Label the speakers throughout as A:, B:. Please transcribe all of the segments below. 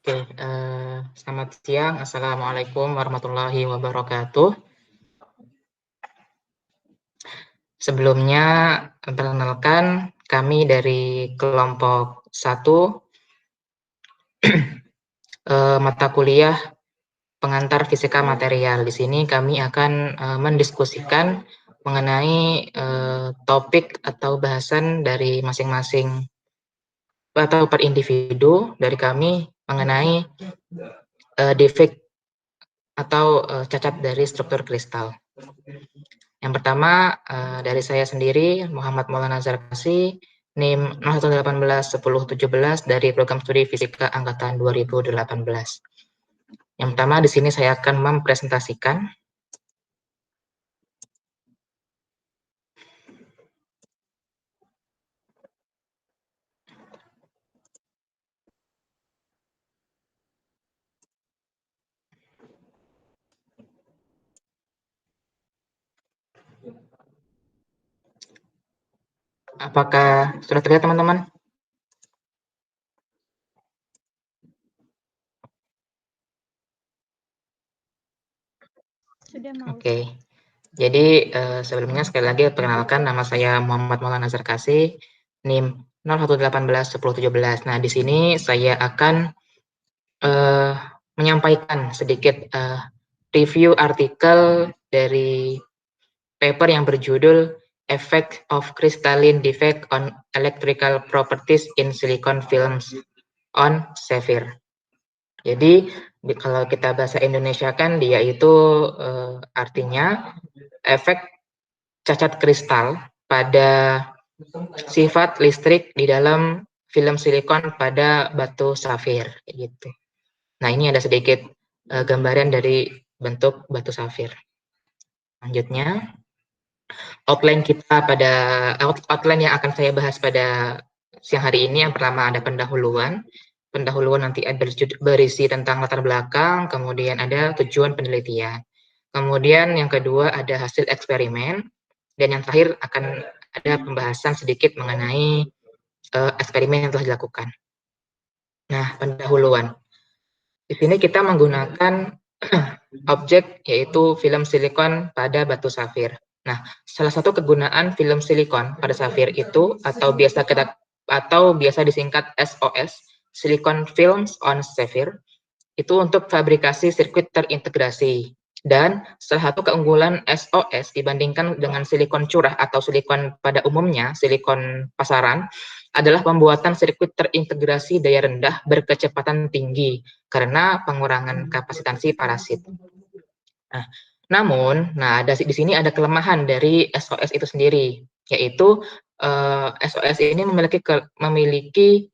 A: Oke, selamat siang. Assalamualaikum warahmatullahi wabarakatuh. Sebelumnya, perkenalkan kami dari kelompok 1, mata kuliah pengantar fisika material. Di sini kami akan mendiskusikan mengenai topik atau bahasan dari masing-masing atau per individu dari kami mengenai defek atau cacat dari struktur kristal. Yang pertama dari saya sendiri, Muhammad Maulana Zarkasi, NIM 01181017 dari program studi fisika angkatan 2018. Yang pertama di sini saya akan mempresentasikan. Apakah sudah terlihat teman-teman?
B: Sudah mau.
A: Oke. Jadi sebelumnya sekali lagi perkenalkan, nama saya Muhammad Maulana Zarkasi, NIM 01181017. Nah, di sini saya akan menyampaikan sedikit review artikel dari paper yang berjudul Effect of Crystalline Defect on Electrical Properties in Silicon Films on Sapphire. Jadi kalau kita bahasa Indonesia kan dia itu artinya efek cacat kristal pada sifat listrik di dalam film silikon pada batu safir gitu. Nah, ini ada sedikit gambaran dari bentuk batu safir. Selanjutnya, outline yang akan saya bahas pada siang hari ini, yang pertama ada pendahuluan. Pendahuluan nanti berisi tentang latar belakang, kemudian ada tujuan penelitian. Kemudian yang kedua ada hasil eksperimen, dan yang terakhir akan ada pembahasan sedikit mengenai eksperimen yang telah dilakukan. Nah, pendahuluan. Di sini kita menggunakan objek yaitu film silikon pada batu safir. Nah, salah satu kegunaan film silikon pada safir itu atau biasa disingkat SOS, Silicon Films on Sapphire, itu untuk fabrikasi sirkuit terintegrasi. Dan salah satu keunggulan SOS dibandingkan dengan silikon curah atau silikon pada umumnya, silikon pasaran, adalah pembuatan sirkuit terintegrasi daya rendah berkecepatan tinggi karena pengurangan kapasitansi parasit. Nah, namun, di sini ada kelemahan dari SOS itu sendiri, yaitu SOS ini memiliki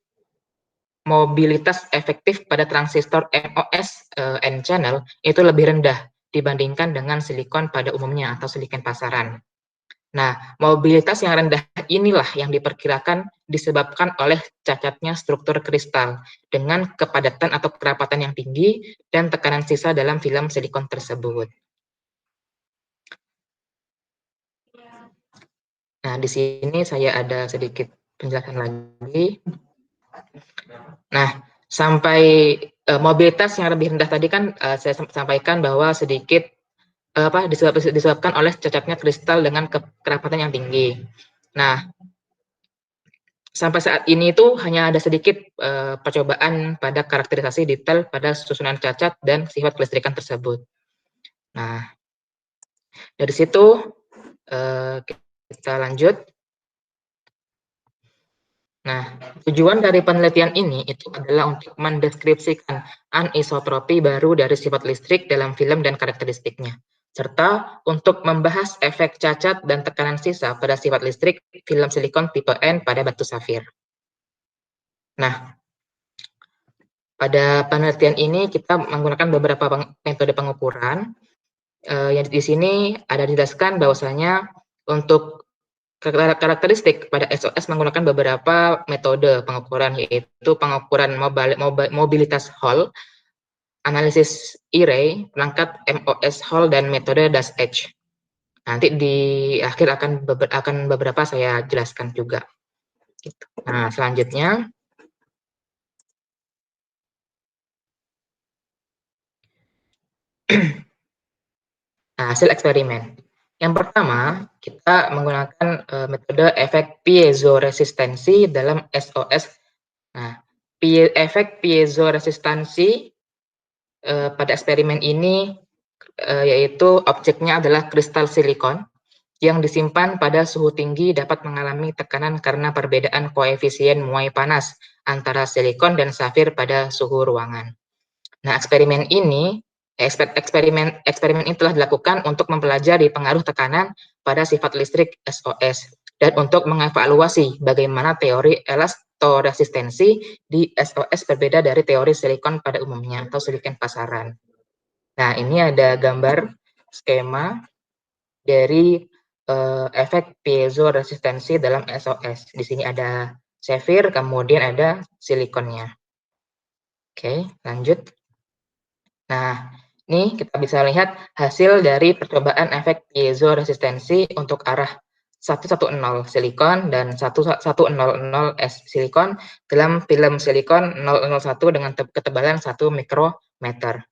A: mobilitas efektif pada transistor MOS N-channel itu lebih rendah dibandingkan dengan silikon pada umumnya atau silikon pasaran. Nah, mobilitas yang rendah inilah yang diperkirakan disebabkan oleh cacatnya struktur kristal dengan kepadatan atau kerapatan yang tinggi dan tekanan sisa dalam film silikon tersebut. Nah, di sini saya ada sedikit penjelasan lagi. Nah, sampai mobilitas yang lebih rendah tadi kan saya sampaikan bahwa sedikit disebabkan oleh cacatnya kristal dengan kerapatan yang tinggi. Nah, sampai saat ini itu hanya ada sedikit percobaan pada karakterisasi detail pada susunan cacat dan sifat kelistrikan tersebut. Nah, dari situ kita lanjut. Nah, tujuan dari penelitian ini itu adalah untuk mendeskripsikan anisotropi baru dari sifat listrik dalam film dan karakteristiknya, serta untuk membahas efek cacat dan tekanan sisa pada sifat listrik film silikon tipe N pada batu safir. Nah, pada penelitian ini kita menggunakan beberapa metode pengukuran. Yang di sini ada dijelaskan bahwasanya untuk karakteristik pada SOS menggunakan beberapa metode pengukuran, yaitu pengukuran mobilitas Hall, analisis E-ray, perangkat MOS Hall, dan metode DAS-H. Nanti di akhir akan beberapa saya jelaskan juga. Nah, selanjutnya Nah, hasil eksperimen. Yang pertama, kita menggunakan metode efek piezorezistensi dalam SOS. Nah, efek piezorezistensi pada eksperimen ini yaitu objeknya adalah kristal silikon yang disimpan pada suhu tinggi dapat mengalami tekanan karena perbedaan koefisien muai panas antara silikon dan safir pada suhu ruangan. Nah, eksperimen ini telah dilakukan untuk mempelajari pengaruh tekanan pada sifat listrik SOS dan untuk mengevaluasi bagaimana teori elastoresistensi di SOS berbeda dari teori silikon pada umumnya atau silikon pasaran. Nah, ini ada gambar skema dari efek piezorezistensi dalam SOS. Di sini ada safir, kemudian ada silikonnya. Oke, lanjut. Nah, ini kita bisa lihat hasil dari percobaan efek piezorezistensi untuk arah 110 silikon dan 100 S silikon dalam film silikon 001 dengan ketebalan 1 mikrometer.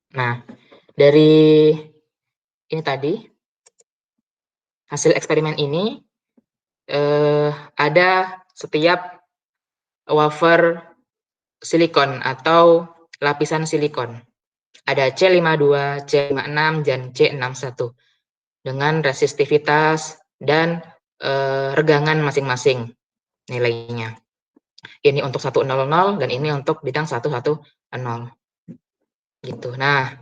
A: Nah, dari ini tadi, hasil eksperimen ini ada setiap wafer silikon atau lapisan silikon. Ada C52, C56, dan C61 dengan resistivitas dan regangan masing-masing nilainya. Ini untuk 100 dan ini untuk bidang 110 gitu. Nah,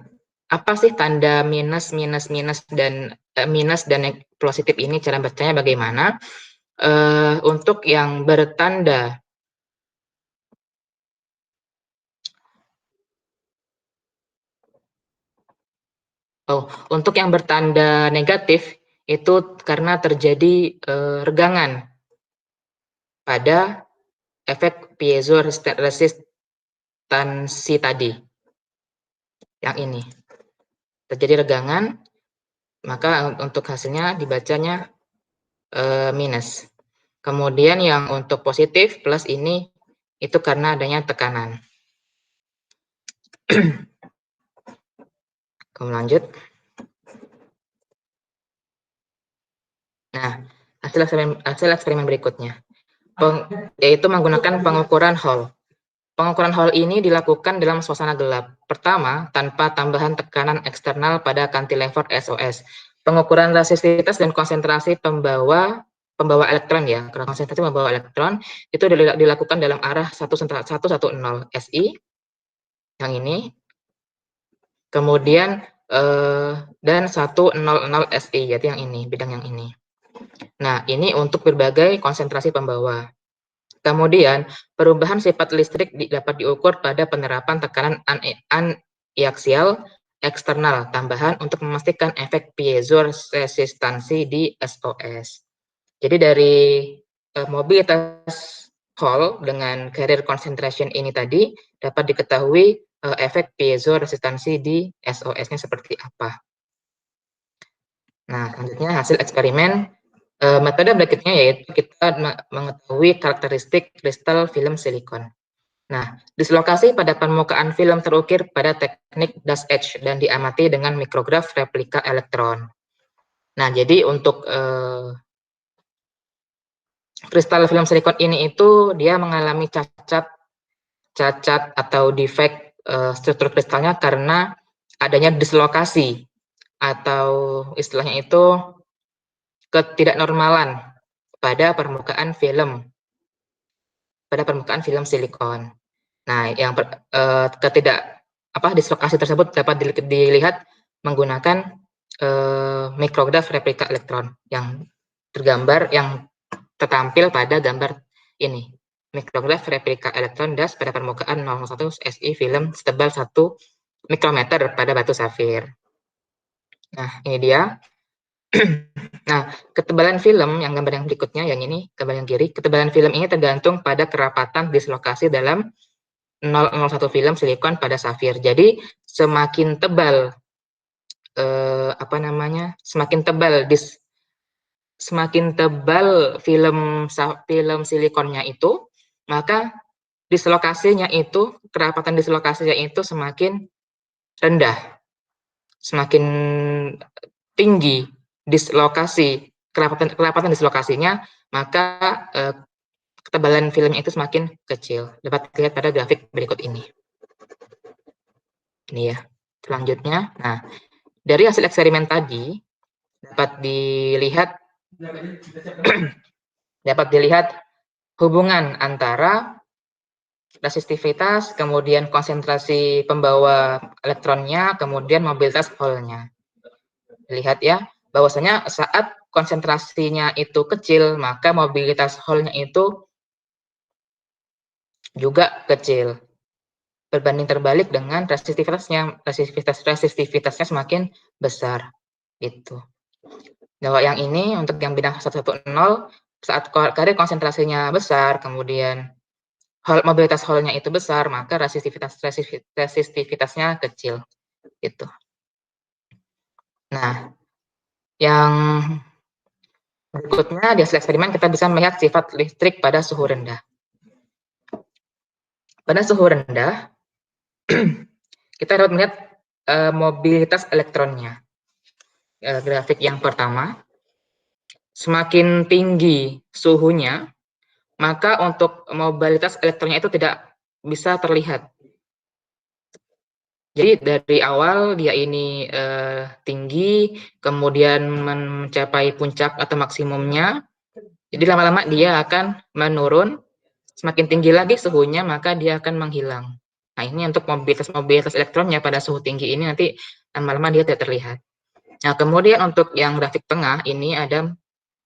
A: apa sih tanda minus dan positif ini, cara bacanya bagaimana? Untuk yang bertanda untuk yang bertanda negatif itu karena terjadi regangan pada efek piezorezistansi tadi. Yang ini terjadi regangan, maka untuk hasilnya dibacanya minus. Kemudian yang untuk positif plus ini itu karena adanya tekanan. Kemudian lanjut. Nah, hasil eksperimen berikutnya yaitu menggunakan pengukuran Hall. Pengukuran Hall ini dilakukan dalam suasana gelap. Pertama, tanpa tambahan tekanan eksternal pada cantilever SOS. Pengukuran resistivitas dan konsentrasi pembawa elektron ya, konsentrasi pembawa elektron itu dilakukan dalam arah 110 SI yang ini. Kemudian dan 100 SI yaitu yang ini, bidang yang ini. Nah, ini untuk berbagai konsentrasi pembawa. Kemudian, perubahan sifat listrik dapat diukur pada penerapan tekanan aniaksial eksternal tambahan untuk memastikan efek piezorezistansi di SOS. Jadi dari mobilitas Hall dengan carrier concentration ini tadi dapat diketahui efek piezorezistansi di SOS-nya seperti apa. Nah, selanjutnya hasil eksperimen. Metode berikutnya yaitu kita mengetahui karakteristik kristal film silikon. Nah, dislokasi pada permukaan film terukir pada teknik dust etch dan diamati dengan mikrograf replika elektron. Nah, jadi untuk kristal film silikon ini itu dia mengalami cacat atau defek struktur kristalnya karena adanya dislokasi atau istilahnya itu ketidaknormalan pada permukaan film silikon. Nah, yang dislokasi tersebut dapat dilihat menggunakan mikrograf replika elektron yang tertampil pada gambar ini. Mikrograf replika elektron das pada permukaan 0,1 SI film setebal 1 mikrometer pada batu safir. Nah, ini dia. Nah, ketebalan film yang gambar yang berikutnya, yang ini gambar yang kiri, ketebalan film ini tergantung pada kerapatan dislokasi dalam 001 film silikon pada safir. Jadi semakin tebal semakin tebal semakin tebal film silikonnya itu, maka dislokasinya itu, kerapatan dislokasinya itu semakin rendah, semakin tinggi dislokasi, kerapatan dislokasinya, maka ketebalan filmnya itu semakin kecil. Dapat dilihat pada grafik berikut ini. Ini ya. Selanjutnya, nah, dari hasil eksperimen tadi dapat dilihat hubungan antara resistivitas, kemudian konsentrasi pembawa elektronnya, kemudian mobilitas Hall-nya. Lihat ya, bahwasanya saat konsentrasinya itu kecil, maka mobilitas Hall-nya itu juga kecil. Berbanding terbalik dengan resistivitasnya semakin besar. Itu. Nah, yang ini untuk yang bidang 110, saat kadar konsentrasinya besar, kemudian mobilitas Hall-nya itu besar, maka resistivitasnya kecil. Gitu. Nah, yang berikutnya di hasil eksperimen kita bisa melihat sifat listrik pada suhu rendah. Pada suhu rendah, kita dapat melihat mobilitas elektronnya. Grafik yang pertama, semakin tinggi suhunya, maka untuk mobilitas elektronnya itu tidak bisa terlihat. Jadi dari awal dia ini tinggi, kemudian mencapai puncak atau maksimumnya, jadi lama-lama dia akan menurun, semakin tinggi lagi suhunya, maka dia akan menghilang. Nah, ini untuk mobilitas elektronnya pada suhu tinggi ini nanti lama-lama dia tidak terlihat. Nah, kemudian untuk yang grafik tengah ini ada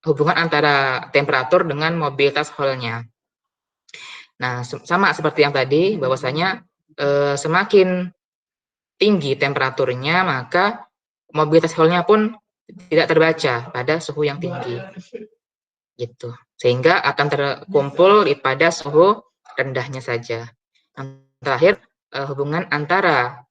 A: hubungan antara temperatur dengan mobilitas Hall-nya. Nah, sama seperti yang tadi, bahwasanya semakin tinggi temperaturnya, maka mobilitas Hall-nya pun tidak terbaca pada suhu yang tinggi. Gitu. Sehingga akan terkumpul pada suhu rendahnya saja. Yang terakhir, hubungan antara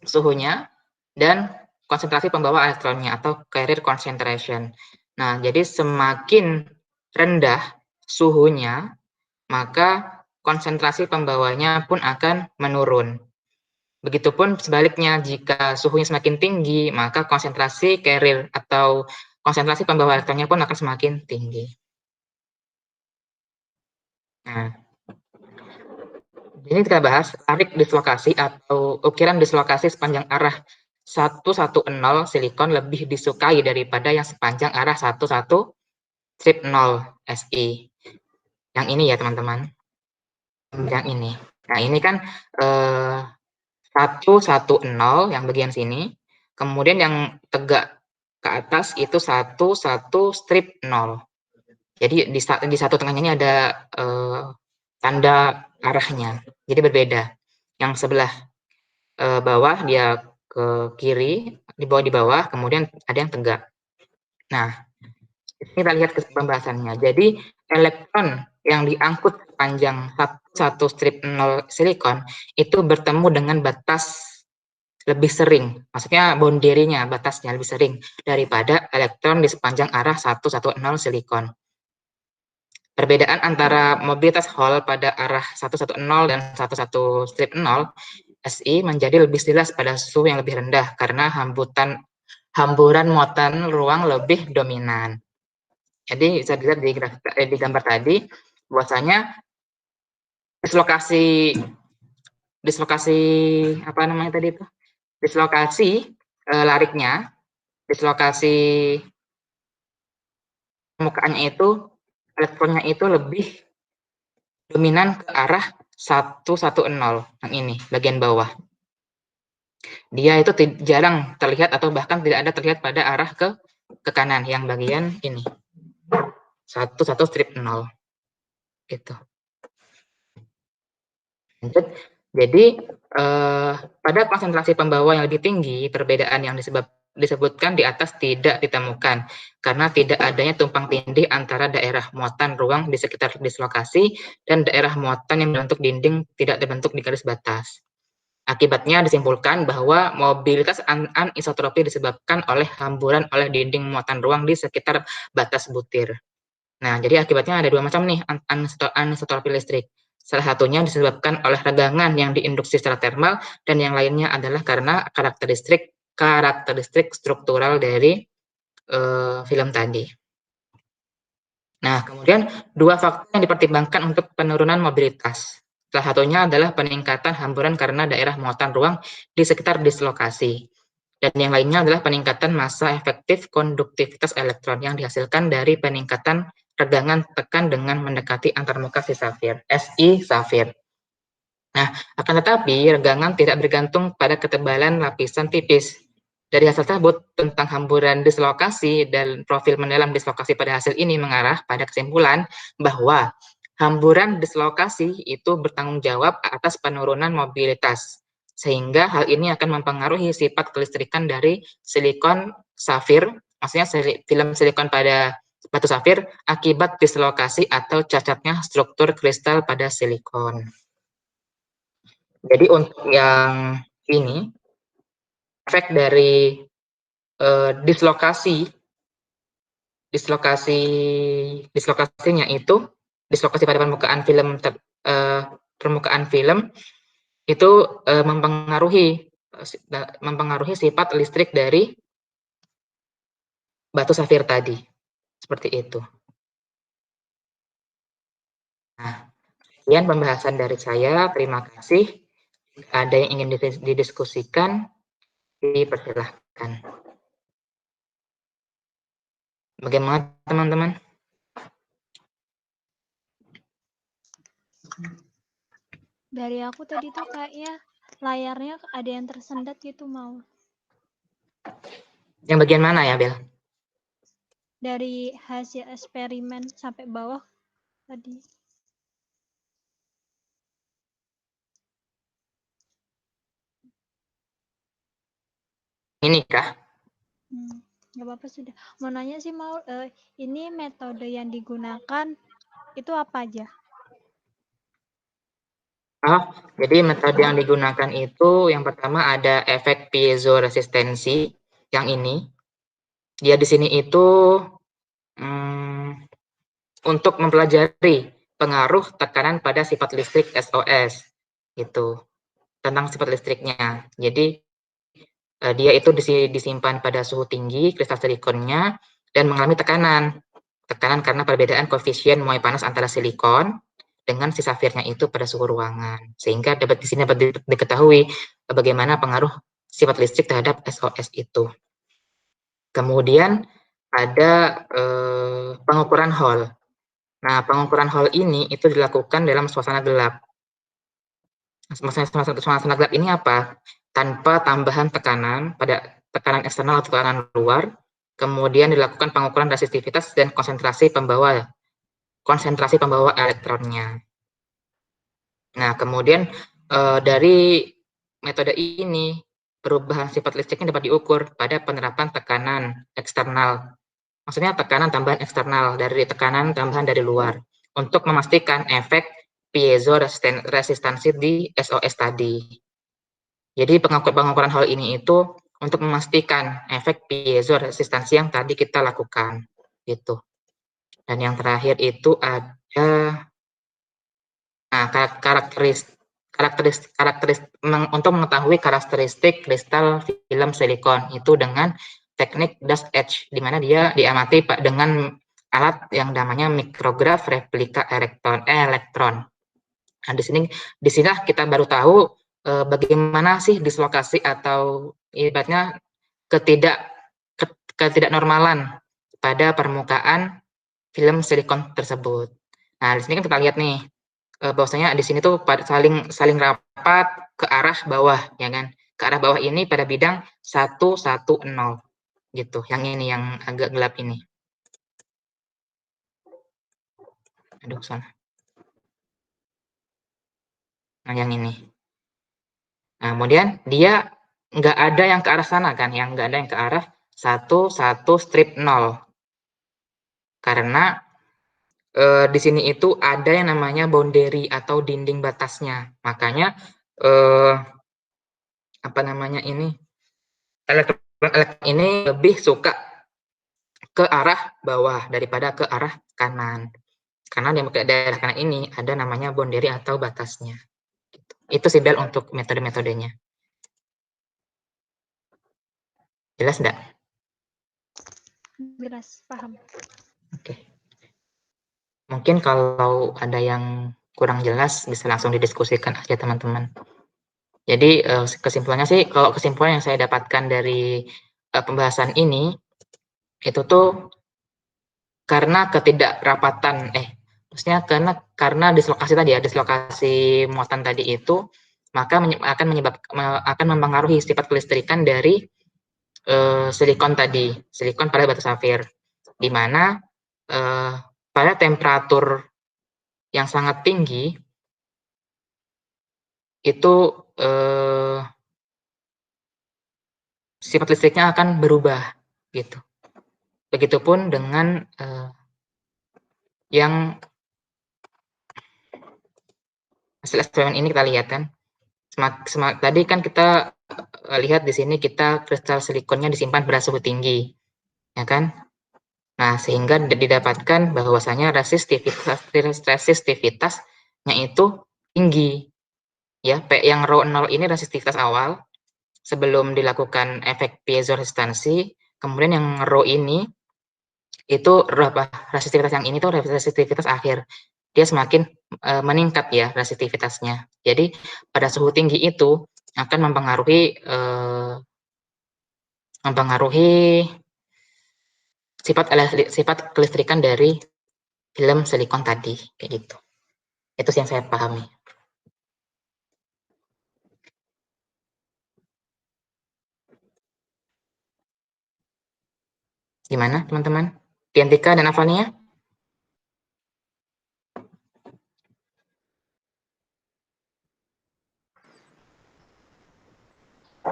A: suhunya dan konsentrasi pembawa elektronnya atau carrier concentration. Nah, jadi semakin rendah suhunya, maka konsentrasi pembawanya pun akan menurun. Begitupun sebaliknya, jika suhunya semakin tinggi, maka konsentrasi carrier atau konsentrasi pembawa elektronnya pun akan semakin tinggi. Nah, ini kita bahas tarik dislokasi atau ukiran dislokasi sepanjang arah 110 silikon lebih disukai daripada yang sepanjang arah 11 strip 0 SI. Yang ini ya teman-teman. Yang ini. Nah, ini kan 110 yang bagian sini. Kemudian yang tegak ke atas itu 11 strip 0. Jadi di satu tengahnya ini ada tanda arahnya. Jadi berbeda. Yang sebelah bawah dia ke kiri, di bawah, kemudian ada yang tegak. Nah, kita lihat ke pembahasannya. Jadi elektron yang diangkut panjang 1 strip 0 silikon itu bertemu dengan batas lebih sering, maksudnya boundary-nya, batasnya lebih sering daripada elektron di sepanjang arah 110 silikon. Perbedaan antara mobilitas Hall pada arah 110 dan 11 strip 0 SI menjadi lebih jelas pada suhu yang lebih rendah karena hamburan muatan ruang lebih dominan. Jadi bisa dilihat di gambar tadi bahwasanya dislokasi apa namanya tadi itu? Dislokasi lariknya, dislokasi permukaannya itu elektronnya itu lebih dominan ke arah 110 yang ini bagian bawah. Dia itu jarang terlihat atau bahkan tidak ada terlihat pada arah ke kanan yang bagian ini. 11 strip 0. Gitu. Jadi pada konsentrasi pembawa yang lebih tinggi, perbedaan yang disebutkan di atas tidak ditemukan karena tidak adanya tumpang tindih antara daerah muatan ruang di sekitar dislokasi dan daerah muatan yang membentuk dinding tidak terbentuk di garis batas. Akibatnya disimpulkan bahwa mobilitas anisotropi disebabkan oleh hamburan oleh dinding muatan ruang di sekitar batas butir. Nah, jadi akibatnya ada dua macam nih anisotropi listrik. Salah satunya disebabkan oleh regangan yang diinduksi secara termal, dan yang lainnya adalah karena karakteristik struktural dari film tadi. Nah, kemudian dua faktor yang dipertimbangkan untuk penurunan mobilitas. Salah satunya adalah peningkatan hamburan karena daerah muatan ruang di sekitar dislokasi. Dan yang lainnya adalah peningkatan massa efektif konduktivitas elektron yang dihasilkan dari peningkatan regangan tekan dengan mendekati antarmuka si safir, Si safir. Nah, akan tetapi regangan tidak bergantung pada ketebalan lapisan tipis. Dari hasil tersebut, tentang hamburan dislokasi dan profil mendalam dislokasi pada hasil ini mengarah pada kesimpulan bahwa hamburan dislokasi itu bertanggung jawab atas penurunan mobilitas, sehingga hal ini akan mempengaruhi sifat kelistrikan dari silikon safir, maksudnya film silikon pada batu safir akibat dislokasi atau cacatnya struktur kristal pada silikon. Jadi untuk yang ini, efek dari dislokasinya itu, dislokasi pada permukaan film itu mempengaruhi sifat listrik dari batu safir tadi, seperti itu. Nah, sekian pembahasan dari saya. Terima kasih. Ada yang ingin didiskusikan, dipersilahkan. Bagaimana teman-teman?
B: Dari aku tadi tuh kayaknya layarnya ada yang tersendat gitu mau.
A: Yang bagian mana ya, Bel?
B: Dari hasil eksperimen sampai bawah tadi.
A: Ini kah?
B: Nggak apa-apa sudah. Mau nanya sih mau ini metode yang digunakan itu apa aja?
A: Oh, jadi metode yang digunakan itu yang pertama ada efek piezo-resistensi yang ini. Dia di sini itu untuk mempelajari pengaruh tekanan pada sifat listrik SOS gitu, tentang sifat listriknya. Jadi dia itu disimpan pada suhu tinggi kristal silikonnya dan mengalami tekanan karena perbedaan koefisien muai panas antara silikon dengan si safirnya itu pada suhu ruangan, sehingga di sini dapat diketahui bagaimana pengaruh sifat listrik terhadap SOS itu. Kemudian ada pengukuran Hall. Nah, pengukuran Hall ini itu dilakukan dalam suasana gelap. Suasana gelap ini apa? Tanpa tambahan tekanan pada tekanan eksternal atau tekanan luar, kemudian dilakukan pengukuran resistivitas dan konsentrasi pembawa elektronnya. Nah, kemudian dari metode ini perubahan sifat listriknya dapat diukur pada penerapan tekanan eksternal. Maksudnya tekanan tambahan eksternal dari tekanan tambahan dari luar untuk memastikan efek piezo resistansi di SOS tadi. Jadi pengukuran hal ini itu untuk memastikan efek piezo resistansi yang tadi kita lakukan gitu. Dan yang terakhir itu ada untuk mengetahui karakteristik kristal film silikon itu dengan teknik dust etch, di mana dia diamati dengan alat yang namanya mikrograf replika elektron. Nah, di sini kita baru tahu bagaimana sih dislokasi atau ibaratnya ketidaknormalan pada permukaan film silikon tersebut. Nah, di sini kan kita lihat nih bahwasanya di sini tuh saling rapat ke arah bawah, ya kan? Ke arah bawah ini pada bidang 110 gitu. Yang ini yang agak gelap ini. Aduh, sana. Nah, yang ini. Nah, kemudian dia nggak ada yang ke arah sana kan? Yang nggak ada yang ke arah 1 karena di sini itu ada yang namanya boundary atau dinding batasnya. Makanya apa namanya ini, elektron ini lebih suka ke arah bawah daripada ke arah kanan. Karena di daerah kanan ini ada namanya boundary atau batasnya. Itu sih Bel untuk metode-metodenya. Jelas enggak?
B: Jelas, paham.
A: Oke. Mungkin kalau ada yang kurang jelas bisa langsung didiskusikan aja teman-teman. Jadi kesimpulannya sih, kalau kesimpulan yang saya dapatkan dari pembahasan ini, itu tuh karena ketidakrapatan, maksudnya karena dislokasi tadi ya, dislokasi muatan tadi itu, maka akan mempengaruhi sifat kelistrikan dari silikon tadi, silikon pada batu safir, di mana pada temperatur yang sangat tinggi itu sifat listriknya akan berubah gitu. Begitupun dengan yang hasil eksperimen ini kita lihat kan, tadi kan kita lihat di sini kita kristal silikonnya disimpan pada suhu tinggi, ya kan? Nah, sehingga didapatkan bahwasanya resistivitasnya itu tinggi. Ya, P yang rho 0 ini resistivitas awal sebelum dilakukan efek piezorezistansi, kemudian yang rho ini itu resistivitas yang ini tuh resistivitas akhir. Dia semakin meningkat ya resistivitasnya. Jadi pada suhu tinggi itu akan mempengaruhi sifat kelistrikan dari film silikon tadi, kayak gitu. Itu yang saya pahami. Gimana teman-teman? Diantika dan Avania?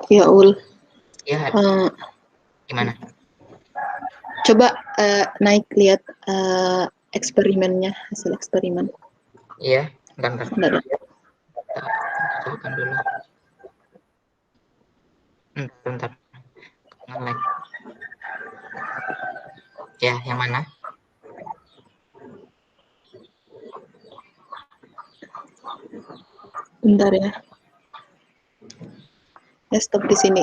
C: Ya Ul.
A: Ya. Gimana?
C: Coba naik lihat eksperimennya, hasil eksperimen.
A: Iya, bentar.
C: Bentar.
A: Coba dulu. Bentar. Nge-lag. Ya, yang mana?
C: Bentar ya. Ya stop di sini.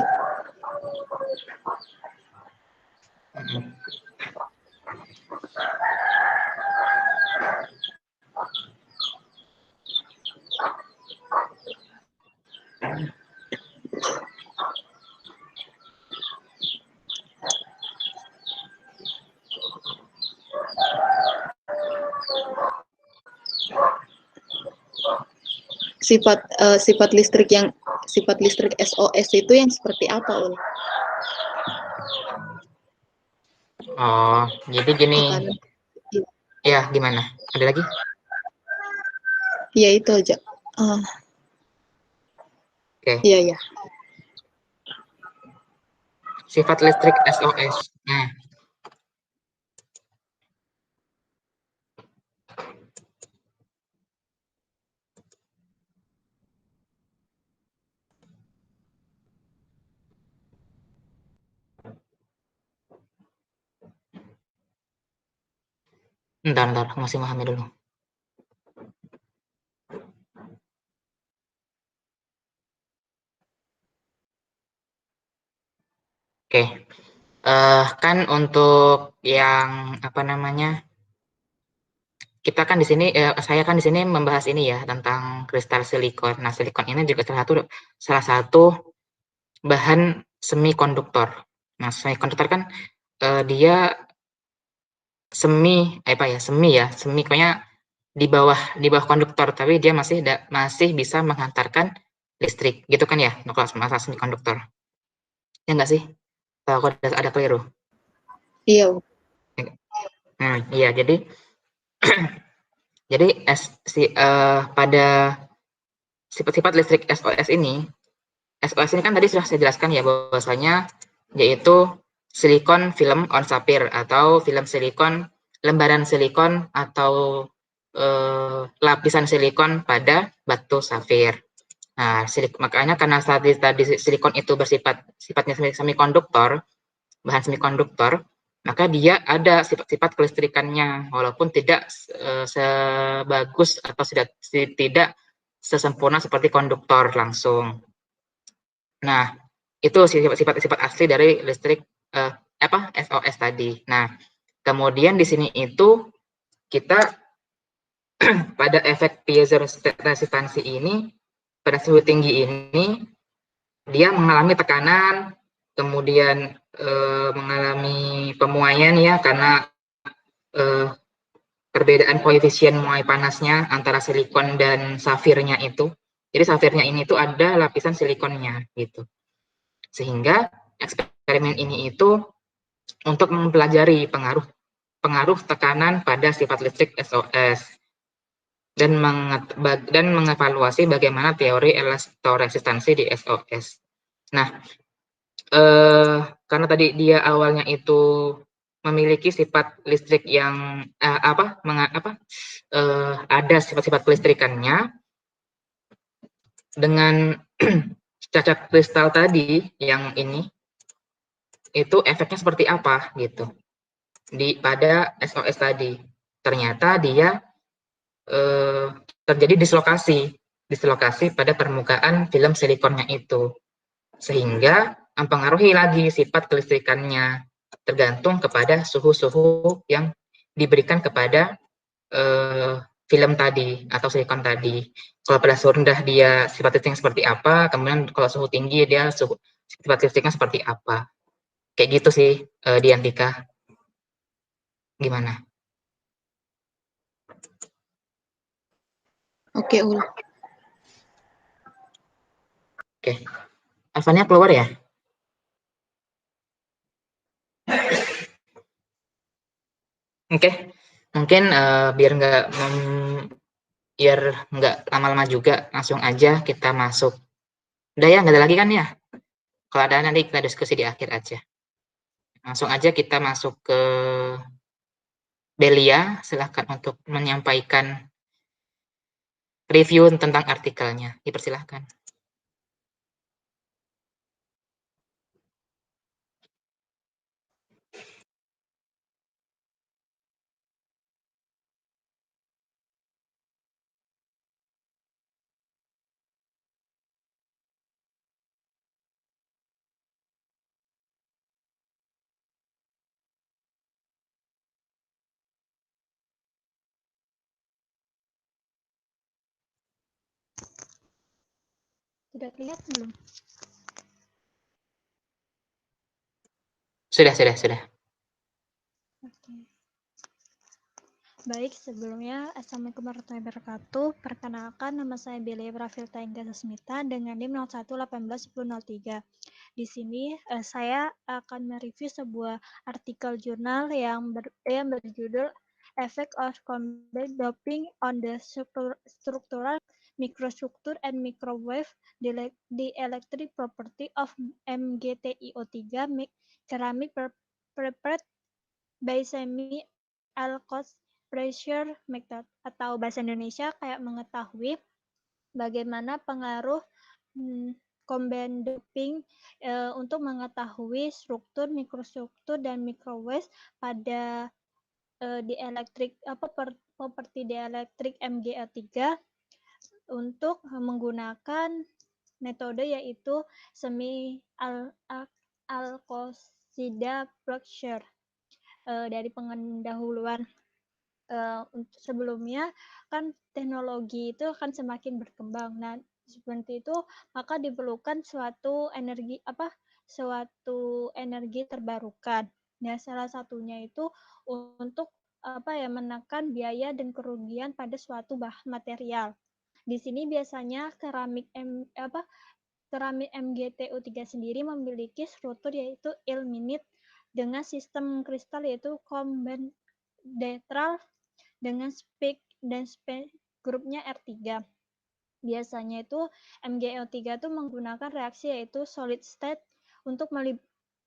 C: Sifat listrik SOS itu yang seperti apa, Ul?
A: Oh, jadi gini. Ya, gimana? Ada lagi?
C: Ya, itu aja.
A: Oke.
C: Iya.
A: Sifat listrik SOS. Nah. Bentar, aku masih memahami dulu. Oke. Kan untuk yang apa namanya? Saya kan di sini membahas ini ya tentang kristal silikon. Nah, silikon ini juga salah satu bahan semikonduktor. Nah, semikonduktor kan dia semi pokoknya di bawah konduktor, tapi dia masih bisa menghantarkan listrik, gitu kan ya, kalau masalah semikonduktor. Ya enggak sih? Kalau ada keliru?
C: Iya.
A: Iya, jadi pada sifat-sifat listrik SOS ini kan tadi sudah saya jelaskan ya bahwasanya yaitu silikon film on sapphire atau film silikon, lembaran silikon atau lapisan silikon pada batu safir. Nah, makanya karena tadi silikon itu sifatnya semikonduktor, bahan semikonduktor, maka dia ada sifat-sifat kelistrikannya, walaupun tidak sebagus atau tidak sesempurna seperti konduktor langsung. Nah, itu sifat-sifat asli dari listrik SOS tadi. Nah, kemudian di sini itu kita pada efek piezo resistansi ini, pada suhu tinggi ini, dia mengalami tekanan, kemudian mengalami pemuaian ya, karena perbedaan koefisien muai panasnya antara silikon dan safirnya itu. Jadi safirnya ini tuh ada lapisan silikonnya gitu. Sehingga eksperimen ini itu untuk mempelajari pengaruh tekanan pada sifat listrik SOS dan mengevaluasi bagaimana teori elastoresistansi di SOS. Nah, karena tadi dia awalnya itu memiliki sifat listrik yang ada sifat-sifat kelistrikannya, dengan cacat kristal tadi yang ini itu efeknya seperti apa gitu pada SOS tadi. Ternyata dia terjadi dislokasi pada permukaan film silikonnya itu, sehingga mempengaruhi lagi sifat kelistrikannya tergantung kepada suhu-suhu yang diberikan kepada film tadi atau silikon tadi. Kalau pada suhu rendah dia sifat listriknya seperti apa, kemudian kalau suhu tinggi dia sifat listriknya seperti apa. Kayak gitu sih, Diantika. Gimana?
C: Oke, Ul.
A: Oke. Alfanya keluar ya? Oke. Mungkin biar nggak lama-lama juga, langsung aja kita masuk. Udah ya, nggak ada lagi kan ya? Kalau ada nanti kita diskusi di akhir aja. Langsung aja kita masuk ke Delia, silahkan untuk menyampaikan review tentang artikelnya. Dipersilahkan.
B: Sudah lihat belum?
A: Sudah.
B: Oke. Baik, sebelumnya Assalamualaikum warahmatullahi wabarakatuh. Perkenalkan, nama saya Belia Pravilta Ingga Susmita dengan NIM 01181003. Di sini saya akan mereview sebuah artikel jurnal yang berjudul Effect of Combat Doping on the Structural Microstructure and Microwave Dielectric Property of MgTiO3 Ceramic Prepared by Semi-Alkos Pressure Method, atau bahasa Indonesia kayak mengetahui bagaimana pengaruh combined doping untuk mengetahui struktur, mikrostruktur, dan microwave pada properti dielectric MgO3 untuk menggunakan metode yaitu semi-alkosida pressure. Dari pendahuluan sebelumnya kan teknologi itu akan semakin berkembang. Nah, seperti itu maka diperlukan suatu energi terbarukan. Nah, salah satunya itu untuk menekan biaya dan kerugian pada suatu bahan material. Di sini biasanya keramik MgTO3 sendiri memiliki struktur yaitu ilmenite dengan sistem kristal yaitu combined-detral dengan spek grupnya R3. Biasanya itu MgO3 itu menggunakan reaksi yaitu solid state untuk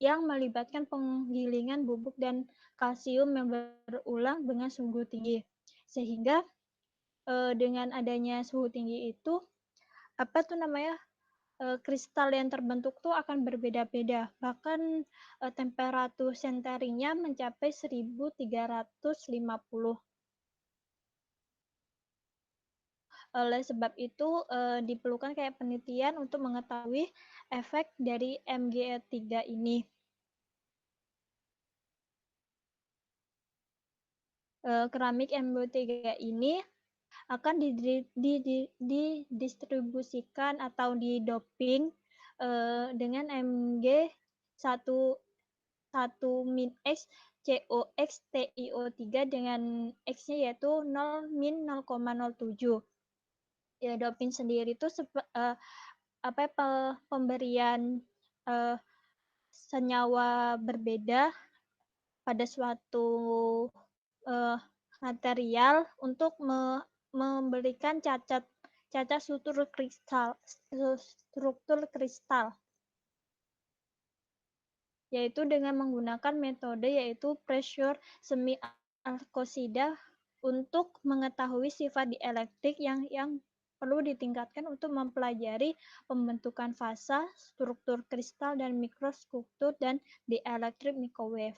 B: yang melibatkan penggilingan bubuk dan kalsium yang berulang dengan suhu tinggi. Sehingga dengan adanya suhu tinggi itu apa tuh namanya, kristal yang terbentuk tuh akan berbeda-beda. Bahkan temperatur senterinya mencapai 1350. Oleh sebab itu diperlukan kayak penelitian untuk mengetahui efek dari MgE3 ini. Keramik MgE3 ini akan didistribusikan atau didoping dengan Mg 1-X COX TiO3 dengan X-nya yaitu 0-0,07. Ya, doping sendiri itu pemberian senyawa berbeda pada suatu material untuk memberikan cacat struktur kristal, yaitu dengan menggunakan metode yaitu pressure semi alkosida untuk mengetahui sifat dielektrik yang perlu ditingkatkan untuk mempelajari pembentukan fasa, struktur kristal dan mikrostruktur dan dielectric microwave.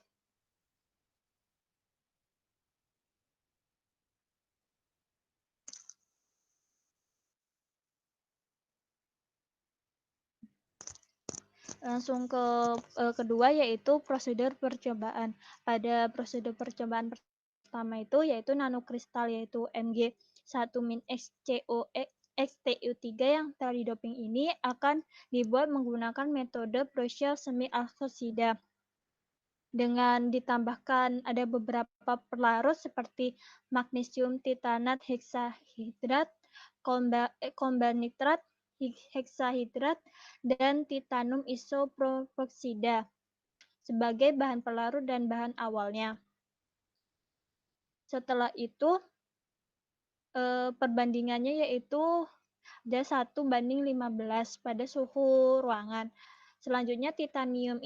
B: Langsung ke kedua yaitu prosedur percobaan. Pada prosedur percobaan pertama itu yaitu nanokristal yaitu Mg1-XCOX-TiO3 yang telah didoping ini akan dibuat menggunakan metode pressure semi alkosida. Dengan ditambahkan ada beberapa pelarut seperti magnesium titanat heksahidrat, kombanitrat heksahidrat, dan titanum isopropoksida sebagai bahan pelarut dan bahan awalnya. Setelah itu perbandingannya yaitu ada 1:15 pada suhu ruangan. Selanjutnya titanium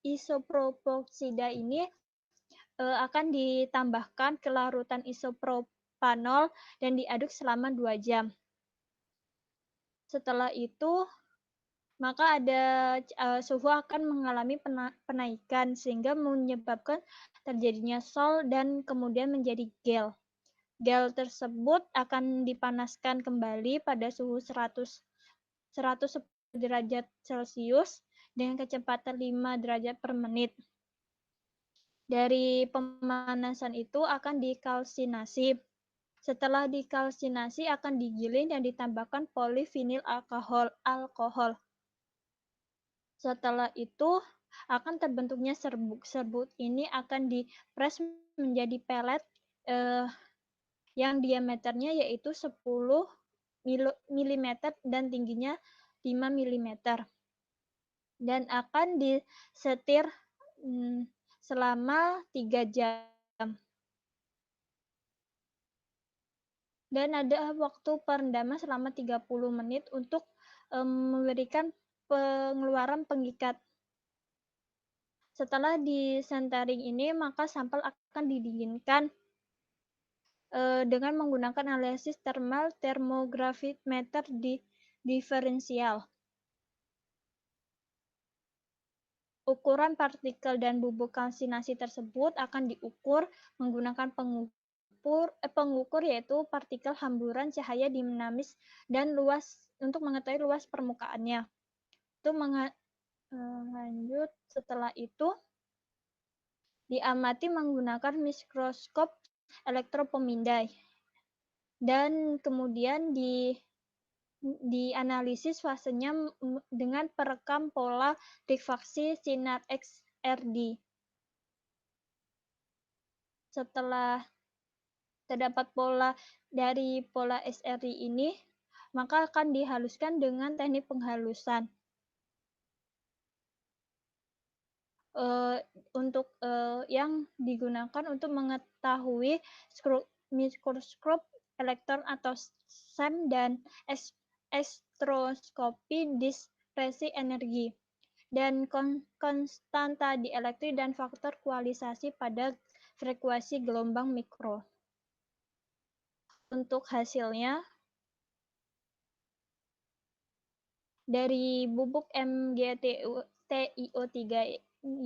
B: isopropoksida ini akan ditambahkan ke larutan isopropanol dan diaduk selama 2 jam. Setelah itu maka ada suhu akan mengalami penaikan sehingga menyebabkan terjadinya sol dan kemudian menjadi gel. Gel tersebut akan dipanaskan kembali pada suhu 110 derajat Celcius dengan kecepatan 5 derajat per menit. Dari pemanasan itu akan dikalsinasi. Setelah dikalsinasi akan digiling dan ditambahkan polivinil alkohol. Setelah itu akan terbentuknya serbuk. Serbuk ini akan dipres menjadi pelet yang diameternya yaitu 10 mm dan tingginya 5 mm. Dan akan disetir selama 3 jam. Dan ada waktu perendaman selama 30 menit untuk memberikan pengeluaran pengikat. Setelah disentering ini, maka sampel akan didinginkan dengan menggunakan analisis thermal thermogravimeter diferensial. Ukuran partikel dan bubuk kalsinasi tersebut akan diukur menggunakan pengukur yaitu partikel hamburan cahaya dinamis dan luas untuk mengetahui luas permukaannya. Itu lanjut setelah itu diamati menggunakan mikroskop elektropemindai dan kemudian dianalisis fasenya dengan perekam pola difraksi sinar XRD. Setelah terdapat pola dari pola XRD ini, maka akan dihaluskan dengan teknik penghalusan. Untuk yang digunakan untuk mengetahui mikroskop elektron atau SEM dan spektroskopi dispersi energi dan konstanta dielektrik dan faktor kualisasi pada frekuensi gelombang mikro. Untuk hasilnya dari bubuk MgTiO3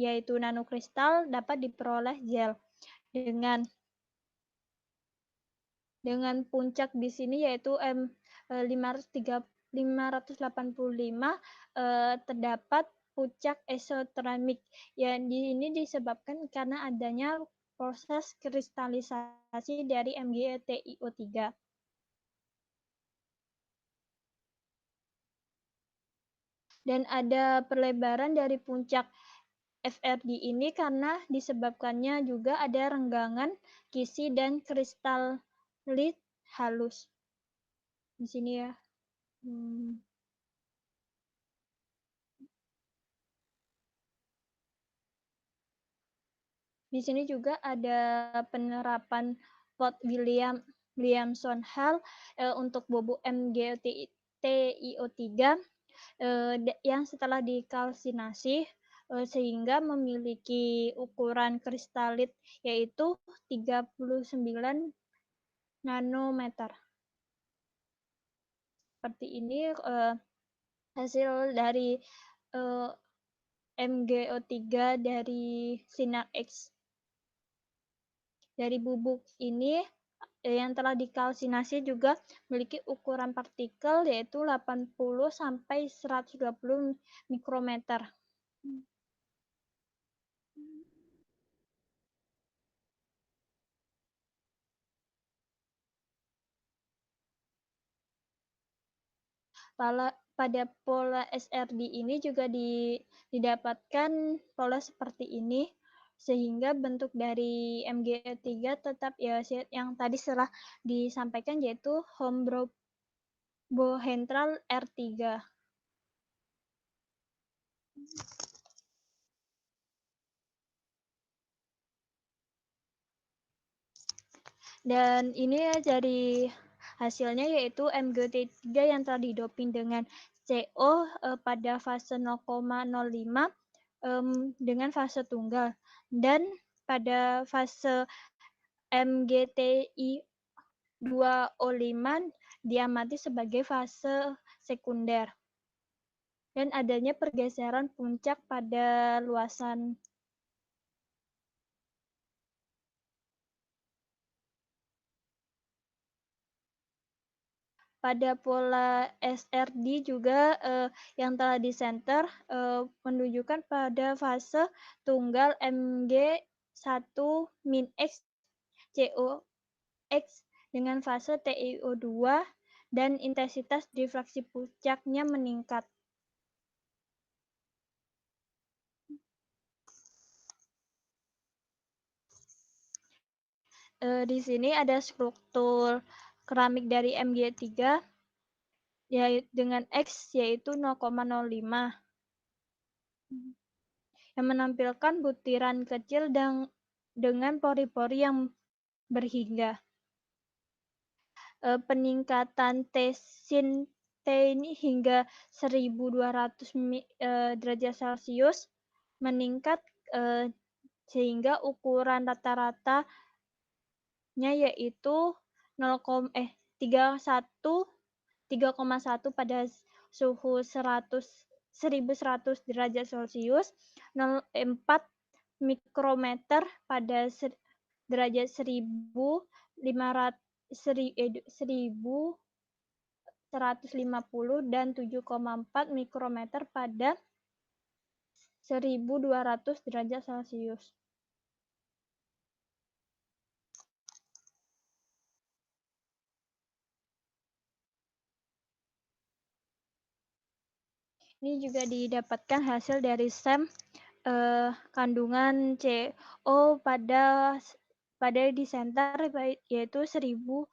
B: yaitu nanokristal dapat diperoleh gel dengan puncak di sini yaitu M585 terdapat puncak eksotermik. Yang ini disebabkan karena adanya proses kristalisasi dari MgTiO3. Dan ada perlebaran dari puncak FRD ini karena disebabkannya juga ada renggangan kisi dan kristalit halus. Di sini ya. Di sini juga ada penerapan Williamson-Hall untuk bubuk MgTiO3 yang setelah dikalsinasi sehingga memiliki ukuran kristalit yaitu 39 nanometer. Seperti ini hasil dari MgO3 dari sinar X. Dari bubuk ini yang telah dikalsinasi juga memiliki ukuran partikel yaitu 80 sampai 120 mikrometer. Pada pola SRD ini juga didapatkan pola seperti ini sehingga bentuk dari MgO3 tetap ya yang tadi setelah disampaikan yaitu hombohedral R3. Dan ini dari hasilnya yaitu MgT3 yang telah didoping dengan CO pada fase 0,05 dengan fase tunggal dan pada fase MgTi2O5 diamati sebagai fase sekunder dan adanya pergeseran puncak pada luasan. Pada pola SRD juga yang telah disenter menunjukkan pada fase tunggal Mg1-X COX dengan fase TiO2 dan intensitas difraksi puncaknya meningkat. Di sini ada struktur keramik dari Mg3 dengan X yaitu 0,05 yang menampilkan butiran kecil dengan pori-pori yang berhingga. Peningkatan T-sin T ini hingga 1200 derajat Celcius meningkat sehingga ukuran rata-ratanya yaitu 3,1 pada suhu 1100 derajat Celcius, 4 mikrometer pada derajat 1150 dan 7,4 mikrometer pada 1200 derajat Celcius. Ini juga didapatkan hasil dari SEM kandungan CO pada di center yaitu 1200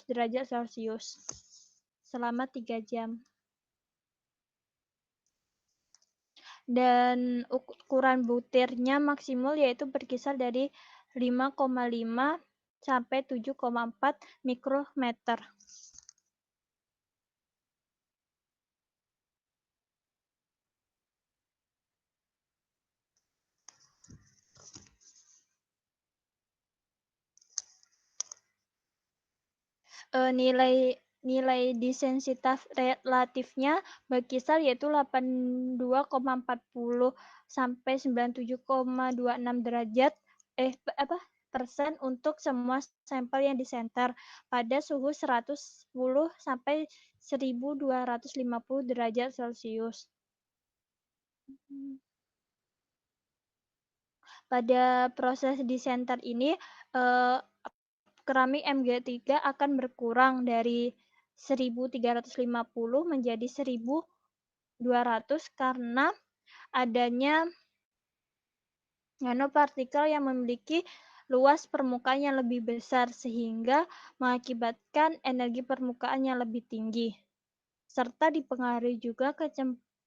B: derajat Celcius selama 3 jam. Dan ukuran butirnya maksimal yaitu berkisar dari 5,5 sampai 7,4 mikrometer. Nilai nilai disensitivitas relatifnya berkisar yaitu 82,40 sampai 97,26 derajat persen untuk semua sampel yang disenter pada suhu 110 sampai 1250 derajat Celcius. Pada proses disenter ini keramik Mg3 akan berkurang dari 1350 menjadi 1200 karena adanya nanopartikel yang memiliki luas permukaan yang lebih besar sehingga mengakibatkan energi permukaan yang lebih tinggi, serta dipengaruhi juga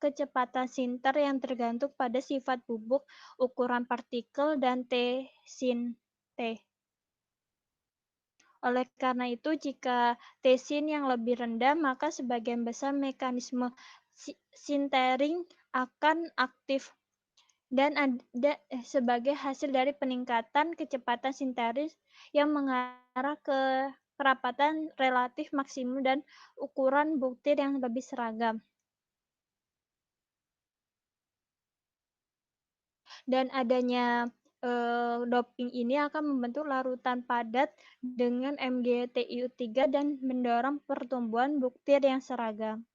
B: kecepatan sinter yang tergantung pada sifat bubuk, ukuran partikel, dan T sin T. Oleh karena itu, jika T-sin yang lebih rendah, maka sebagian besar mekanisme sintering akan aktif dan ada sebagai hasil dari peningkatan kecepatan sinteris yang mengarah ke kerapatan relatif maksimum dan ukuran butir yang lebih seragam. Dan adanya doping ini akan membentuk larutan padat dengan MgTiO3 dan mendorong pertumbuhan butir yang seragam.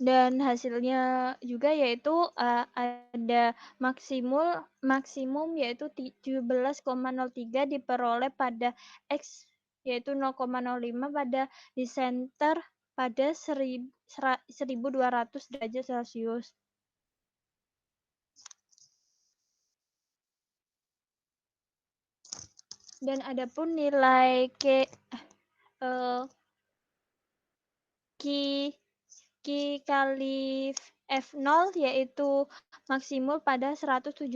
B: Dan hasilnya juga yaitu ada maksimum yaitu 17,03 diperoleh pada X yaitu 0,05 pada disenter pada 1200 derajat Celcius. Dan adapun nilai Q kali F0 yaitu maksimum pada 170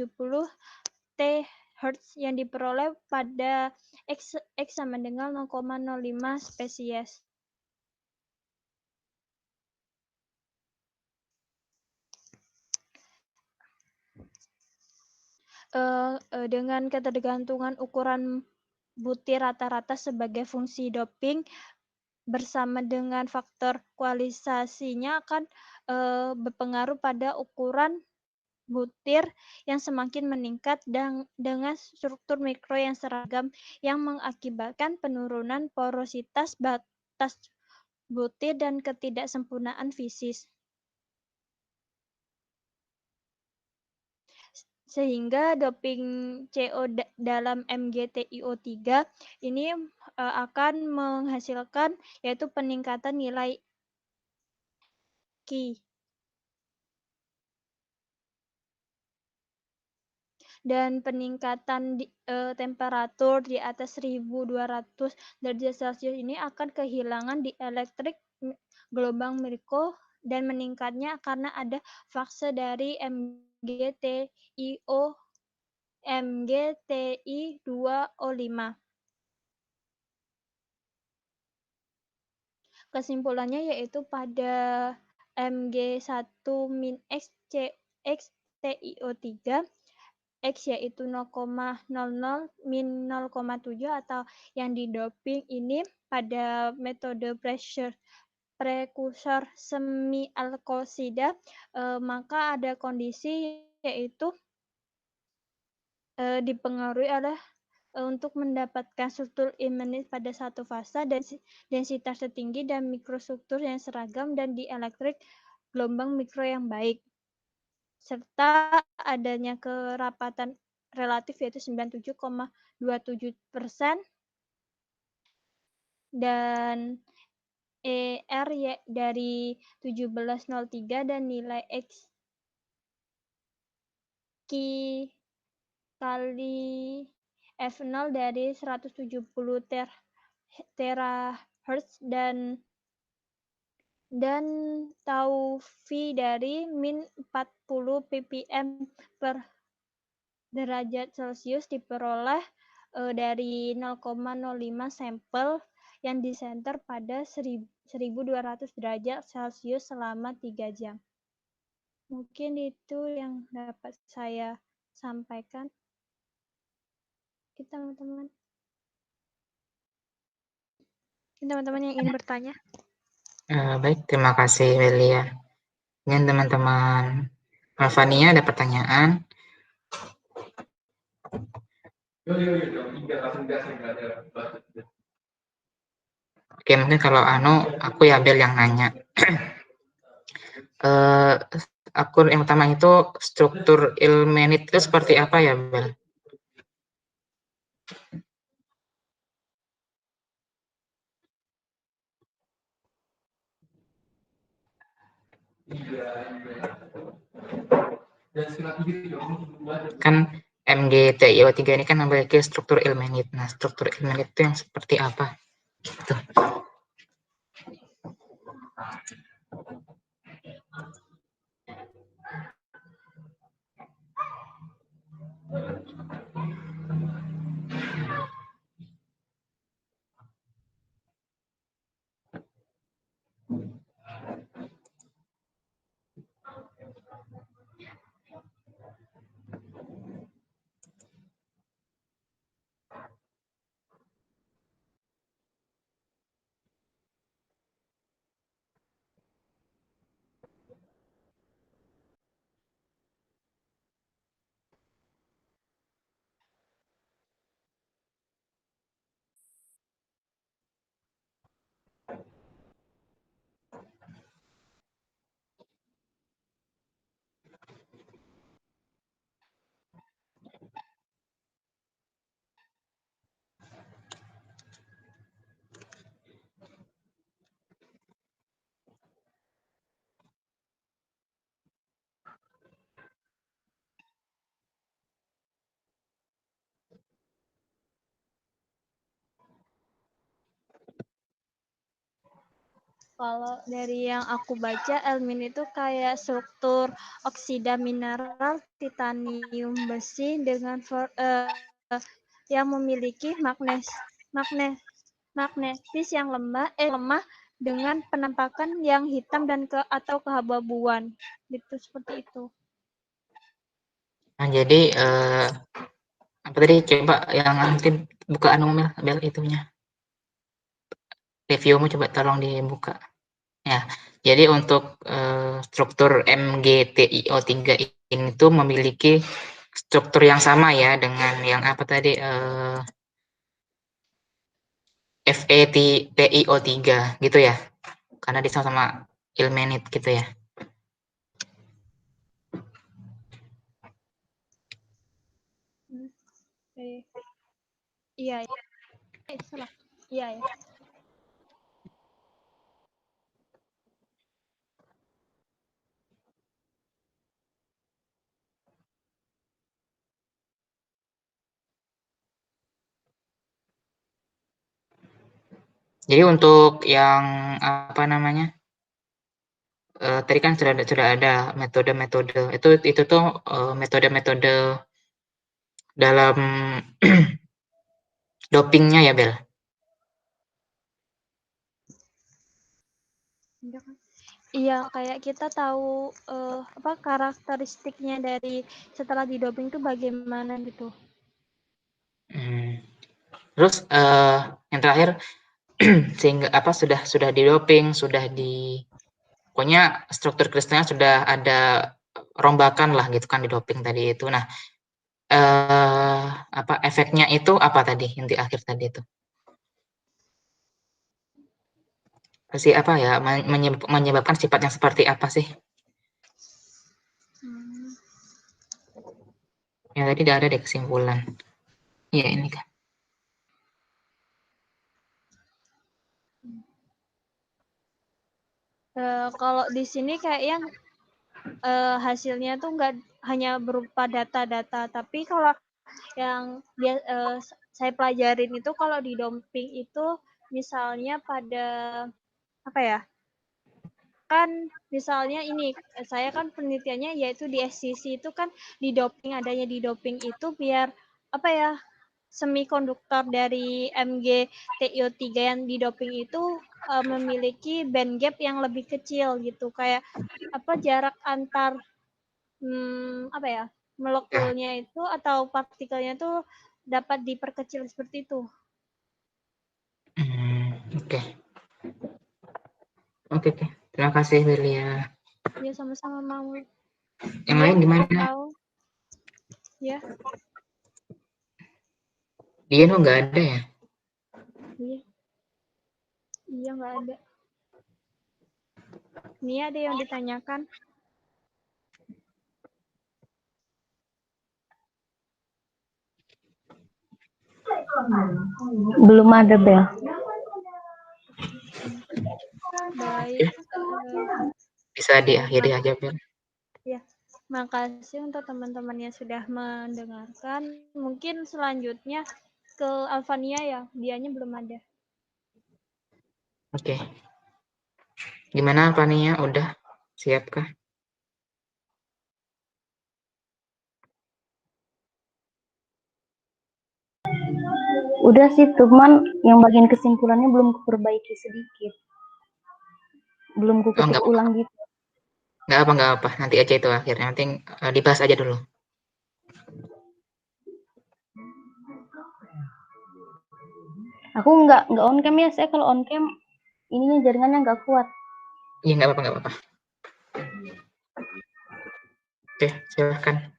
B: Thz yang diperoleh pada X sama dengan 0,05 spesies. Dengan ketergantungan ukuran butir rata-rata sebagai fungsi doping bersama dengan faktor kualisasinya akan berpengaruh pada ukuran butir yang semakin meningkat dengan struktur mikro yang seragam yang mengakibatkan penurunan porositas batas butir dan ketidaksempurnaan fisis. Sehingga doping CO dalam MgTiO3 ini akan menghasilkan yaitu peningkatan nilai Q dan peningkatan temperatur di atas 1200 derajat Celcius ini akan kehilangan dieelektrik gelombang mikro dan meningkatnya karena ada fase dari MgTi2O5. Kesimpulannya yaitu pada Mg1-X TiO3 X yaitu 0,00-0,7 atau yang didoping ini pada metode prekursor semi alkosida, maka ada kondisi yaitu dipengaruhi oleh untuk mendapatkan struktur imanis pada satu fase dan densitas tertinggi dan mikrostruktur yang seragam dan dielektrik gelombang mikro yang baik, serta adanya kerapatan relatif yaitu 97,27% dan ER dari 1703 dan nilai X kali F0 dari 170 terahertz dan tau V dari min 40 ppm per derajat Celcius diperoleh dari 0,05 sampel yang disenter pada 1200 derajat Celcius selama 3 jam. Mungkin itu yang dapat saya sampaikan. sedikit teman-teman. Teman-teman yang ingin bertanya.
A: Baik, terima kasih Welia. Ini teman-teman Alvania ada pertanyaan. Oke, mungkin kalau aku ya Bel yang nanya. Aku yang pertama itu struktur Ilmenit itu seperti apa ya Bel? Kan MGTIO3 ini kan memiliki struktur Ilmenit. Nah, struktur Ilmenit itu yang seperti apa? Gitu.
B: Kalau dari yang aku baca, Elmin itu kayak struktur oksida mineral titanium besi dengan yang memiliki magnetis yang lemah dengan penampakan yang hitam dan atau keabu-abuan. Gitu, seperti itu.
A: Nah, jadi apa tadi coba yang nanti buka Bel itunya. Reviewmu coba tolong dibuka. Ya, jadi untuk struktur MgTiO3 ini tuh memiliki struktur yang sama ya dengan yang apa tadi FeTiO3 gitu ya. Karena dia sama ilmenit gitu ya.
B: Iya, salah. Iya, ya.
A: Jadi untuk yang apa namanya? Tadi kan sudah ada metode-metode. Itu tuh metode-metode dalam dopingnya ya, Bel.
B: Iya, kayak kita tahu apa karakteristiknya dari setelah didoping itu bagaimana gitu.
A: Terus yang terakhir sehingga apa sudah didoping, pokoknya struktur kristalnya sudah ada rombakan lah gitu kan di doping tadi itu. Nah, apa efeknya itu apa tadi yang di akhir tadi itu? Pasti apa ya menyebabkan sifat yang seperti apa sih? Ya tadi udah ada deh kesimpulan. Iya ini kan.
B: Kalau di sini kayak yang hasilnya tuh nggak hanya berupa data-data, tapi kalau yang saya pelajarin itu kalau di doping itu misalnya pada apa ya? Kan misalnya ini saya kan penelitiannya yaitu di SCC itu kan adanya di doping itu biar apa ya? Semikonduktor dari MgTiO3 yang didoping itu memiliki band gap yang lebih kecil gitu, kayak apa jarak antar apa ya molekulnya itu atau partikelnya itu dapat diperkecil seperti itu.
A: Oke. Oke. Terima kasih Willia.
B: Ya sama-sama mau.
A: Yang lain gimana?
B: Tahu. Ya.
A: Dia nggak ada ya?
B: Iya. Iya nggak ada. Ini ada yang ditanyakan.
D: Belum ada, Bel.
B: Baik.
A: Bisa diakhiri aja, Bel.
B: Ya, makasih untuk teman-teman yang sudah mendengarkan. Mungkin selanjutnya ke Alvania ya, dianya belum ada.
A: Oke. Gimana Alvania? Udah siapkah?
D: Udah sih, cuman yang bagian kesimpulannya belum kuperbaiki sedikit. Belum kuketik ulang gitu.
A: Nggak apa. Nanti aja itu akhirnya. Nanti dibahas aja dulu.
D: Aku nggak on cam ya, saya kalau on cam ininya jaringannya nggak kuat.
A: Iya, nggak apa-apa. Oke, silahkan.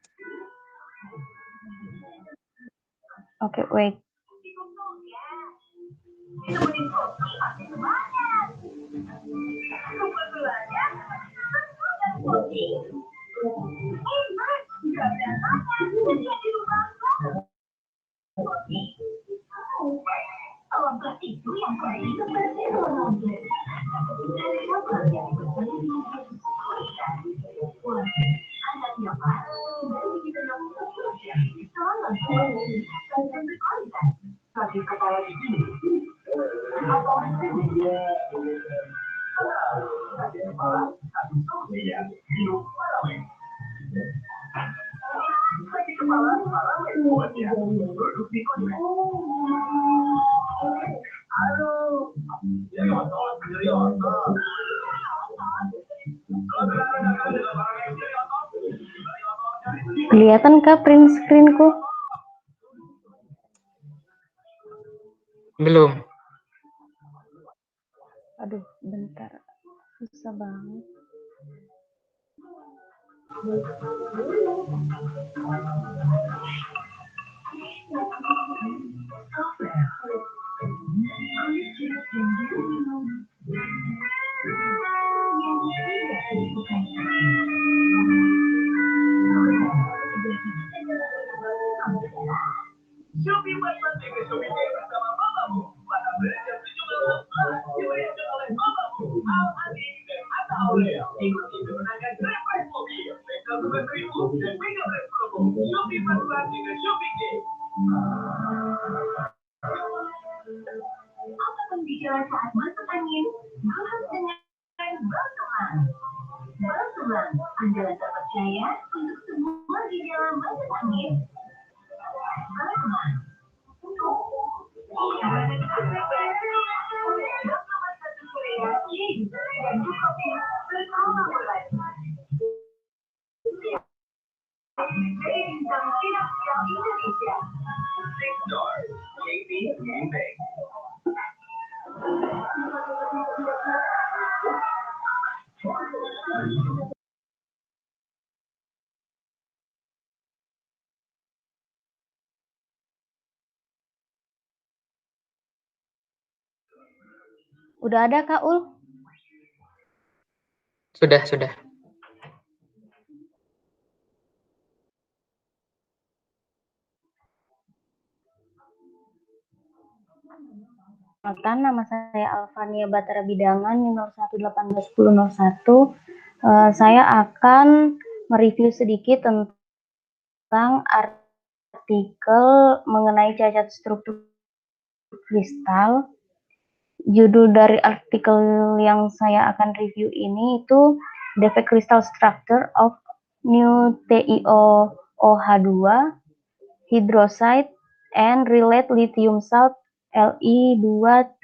D: Oke, wait. Kelihatan kah print screen-ku?
A: Belum.
D: Aduh, bentar. Susah banget.
E: Pembicaraan saat masuk angin, bahas dengan Balsulam, andalan terpercaya untuk semua gejala masuk angin. Balsulam.
D: Udah ada Kak Ul?
A: Sudah.
D: Perkenalkan, nama saya Alvania Batara Bidangan, nomor 1181001. Saya akan mereview sedikit tentang artikel mengenai cacat struktur kristal. Judul dari artikel yang saya akan review ini itu Defect Crystal Structure of New TiO-OH2 Hydroxide and Relate Lithium Salt Li2TiO3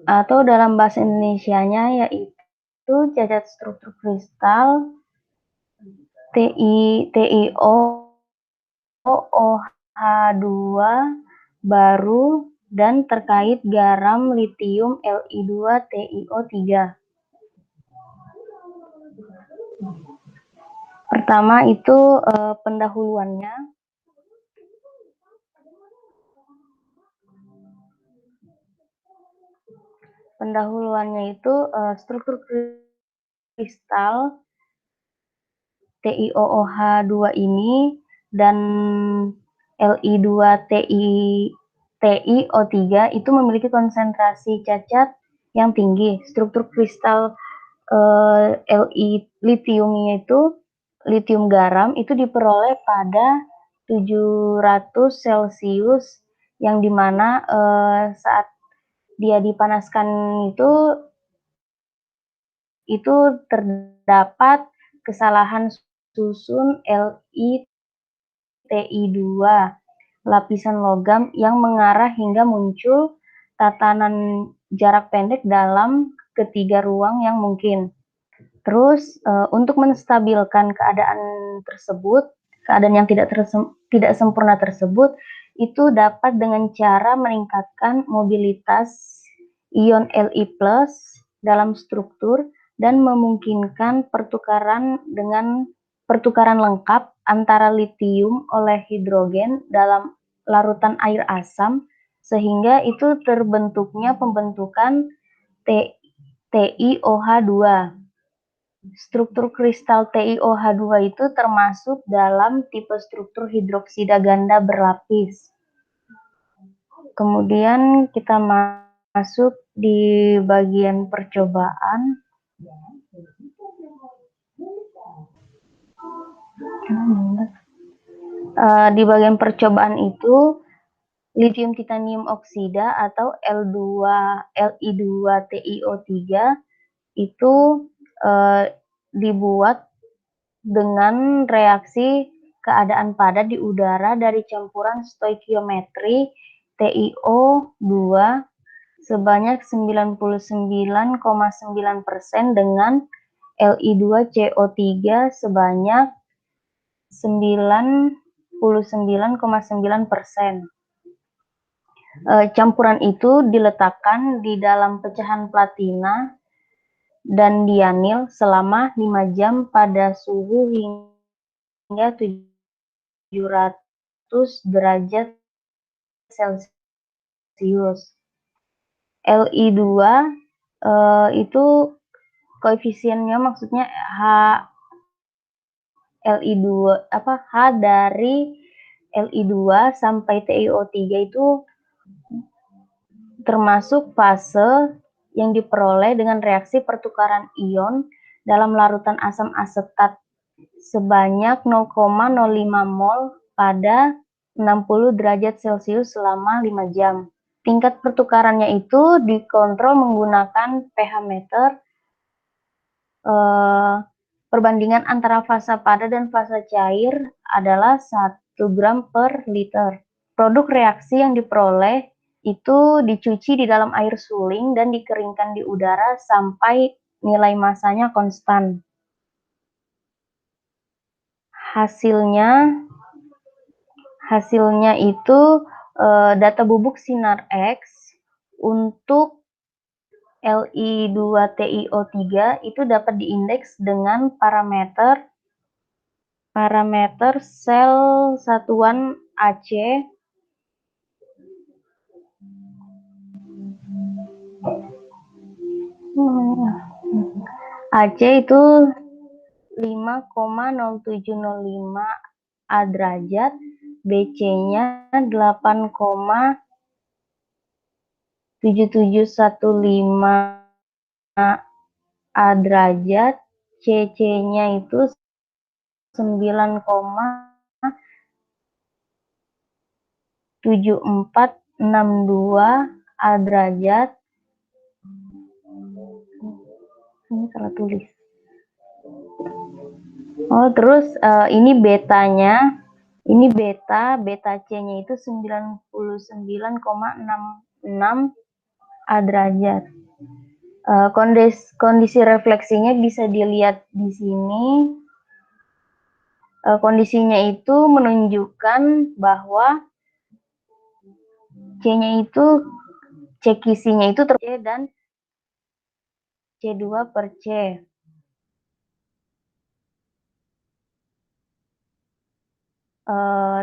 D: atau dalam bahasa Indonesianya yaitu cacat struktur kristal TiO OH2 baru dan terkait garam litium Li2TiO3. Pertama itu pendahuluannya. Pendahuluannya itu struktur kristal TiOOH2 ini dan Li2TiO3 itu memiliki konsentrasi cacat yang tinggi. Struktur kristal litiumnya itu litium garam itu diperoleh pada 700 Celcius yang dimana saat dia dipanaskan itu terdapat kesalahan susun LiTi2 lapisan logam yang mengarah hingga muncul tatanan jarak pendek dalam ketiga ruang yang mungkin. Terus untuk menstabilkan keadaan tersebut, keadaan yang tidak sempurna tersebut, itu dapat dengan cara meningkatkan mobilitas ion Li+ dalam struktur dan memungkinkan pertukaran lengkap antara litium oleh hidrogen dalam larutan air asam sehingga itu terbentuknya pembentukan TiOH2. Struktur kristal TiOH2 itu termasuk dalam tipe struktur hidroksida ganda berlapis. Kemudian kita masuk di bagian percobaan. Di bagian percobaan itu lithium titanium oksida atau Li2TiO3 itu dibuat dengan reaksi keadaan padat di udara dari campuran stoikiometri TiO2 sebanyak 99,9% dengan Li2CO3 sebanyak 99,9%. Campuran itu diletakkan di dalam pecahan platina dan dianil selama 5 jam pada suhu hingga 700 derajat Celcius. Li2 itu koefisiennya maksudnya H dari Li2 sampai TiO3 itu termasuk fase yang diperoleh dengan reaksi pertukaran ion dalam larutan asam asetat sebanyak 0,05 mol pada 60 derajat Celcius selama 5 jam. Tingkat pertukarannya itu dikontrol menggunakan pH meter. Perbandingan antara fasa padat dan fasa cair adalah 1 gram per liter. Produk reaksi yang diperoleh itu dicuci di dalam air suling dan dikeringkan di udara sampai nilai massanya konstan. Hasilnya itu data bubuk sinar X untuk Li2TiO3 itu dapat diindeks dengan parameter sel satuan AC itu 5,0705 A derajat, BC-nya 8,7715 A derajat, CC-nya itu 9,7462 A derajat. Ini salah tulis. Terus ini betanya, ini beta C-nya itu 99,66 A derajat. Kondisi refleksinya bisa dilihat di sini. Kondisinya itu menunjukkan bahwa C-nya itu C kisinya itu C dan C2 per C.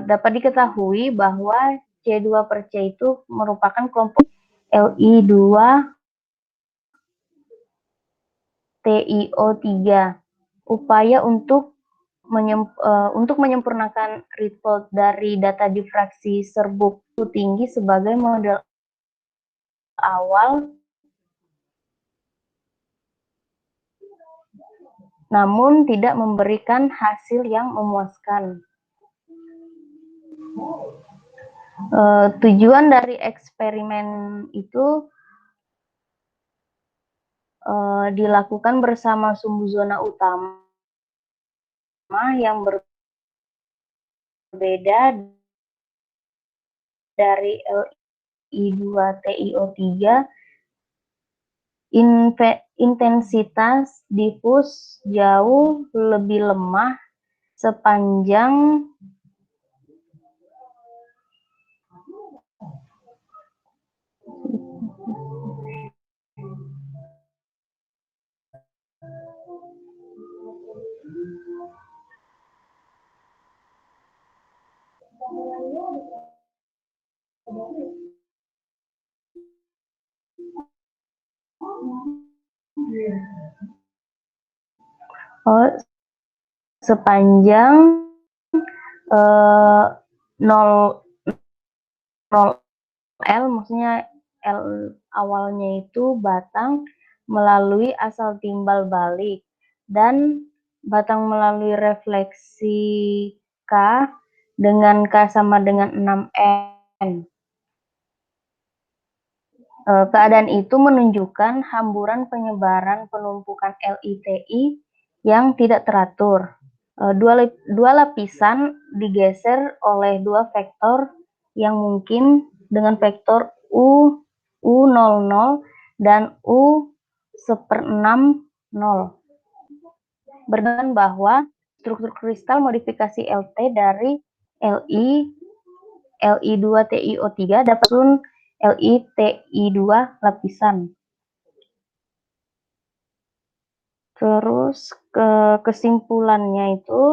D: Dapat diketahui bahwa C2 per C itu merupakan kelompok Li2 TiO3. Upaya untuk menyempurnakan result dari data difraksi serbuk tinggi sebagai model awal, namun tidak memberikan hasil yang memuaskan. Tujuan dari eksperimen itu dilakukan bersama sumbu zona utama yang berbeda dari Li2TiO3, intensitas difus jauh lebih lemah sepanjang sepanjang 0 L, maksudnya L awalnya itu batang melalui asal timbal balik dan batang melalui refleksi K dengan K sama dengan 6N. Keadaan itu menunjukkan hamburan penyebaran penumpukan LITI yang tidak teratur. Dua lapisan digeser oleh dua vektor yang mungkin dengan vektor U00 dan U1/60. Berdasarkan bahwa struktur kristal modifikasi LT dari Li2TiO3 dapat susun LiTi2 lapisan. Terus kesimpulannya itu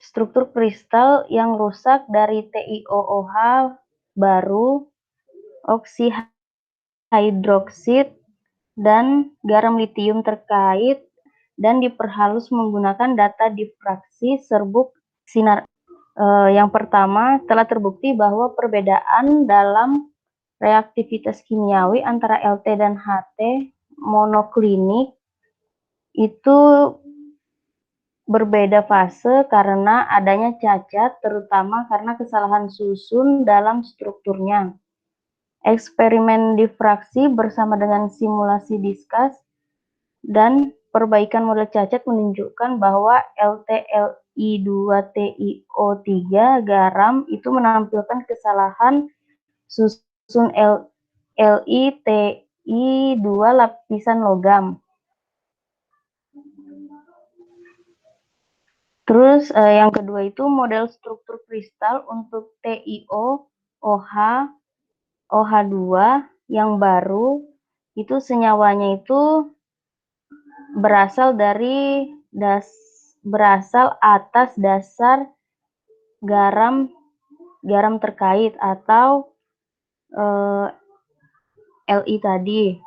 D: struktur kristal yang rusak dari TiOOH baru, oksihidroksid, dan garam litium terkait dan diperhalus menggunakan data difraksi serbuk sinar. Yang pertama, telah terbukti bahwa perbedaan dalam reaktivitas kimiawi antara LT dan HT monoklinik itu berbeda fase karena adanya cacat, terutama karena kesalahan susun dalam strukturnya. Eksperimen difraksi bersama dengan simulasi diskas dan perbaikan model cacat menunjukkan bahwa LT-Li2TiO3 garam itu menampilkan kesalahan susun LiTi2 lapisan logam. Terus yang kedua itu model struktur kristal untuk TiOOH OH2 yang baru itu senyawanya itu berasal atas dasar garam terkait atau Li tadi.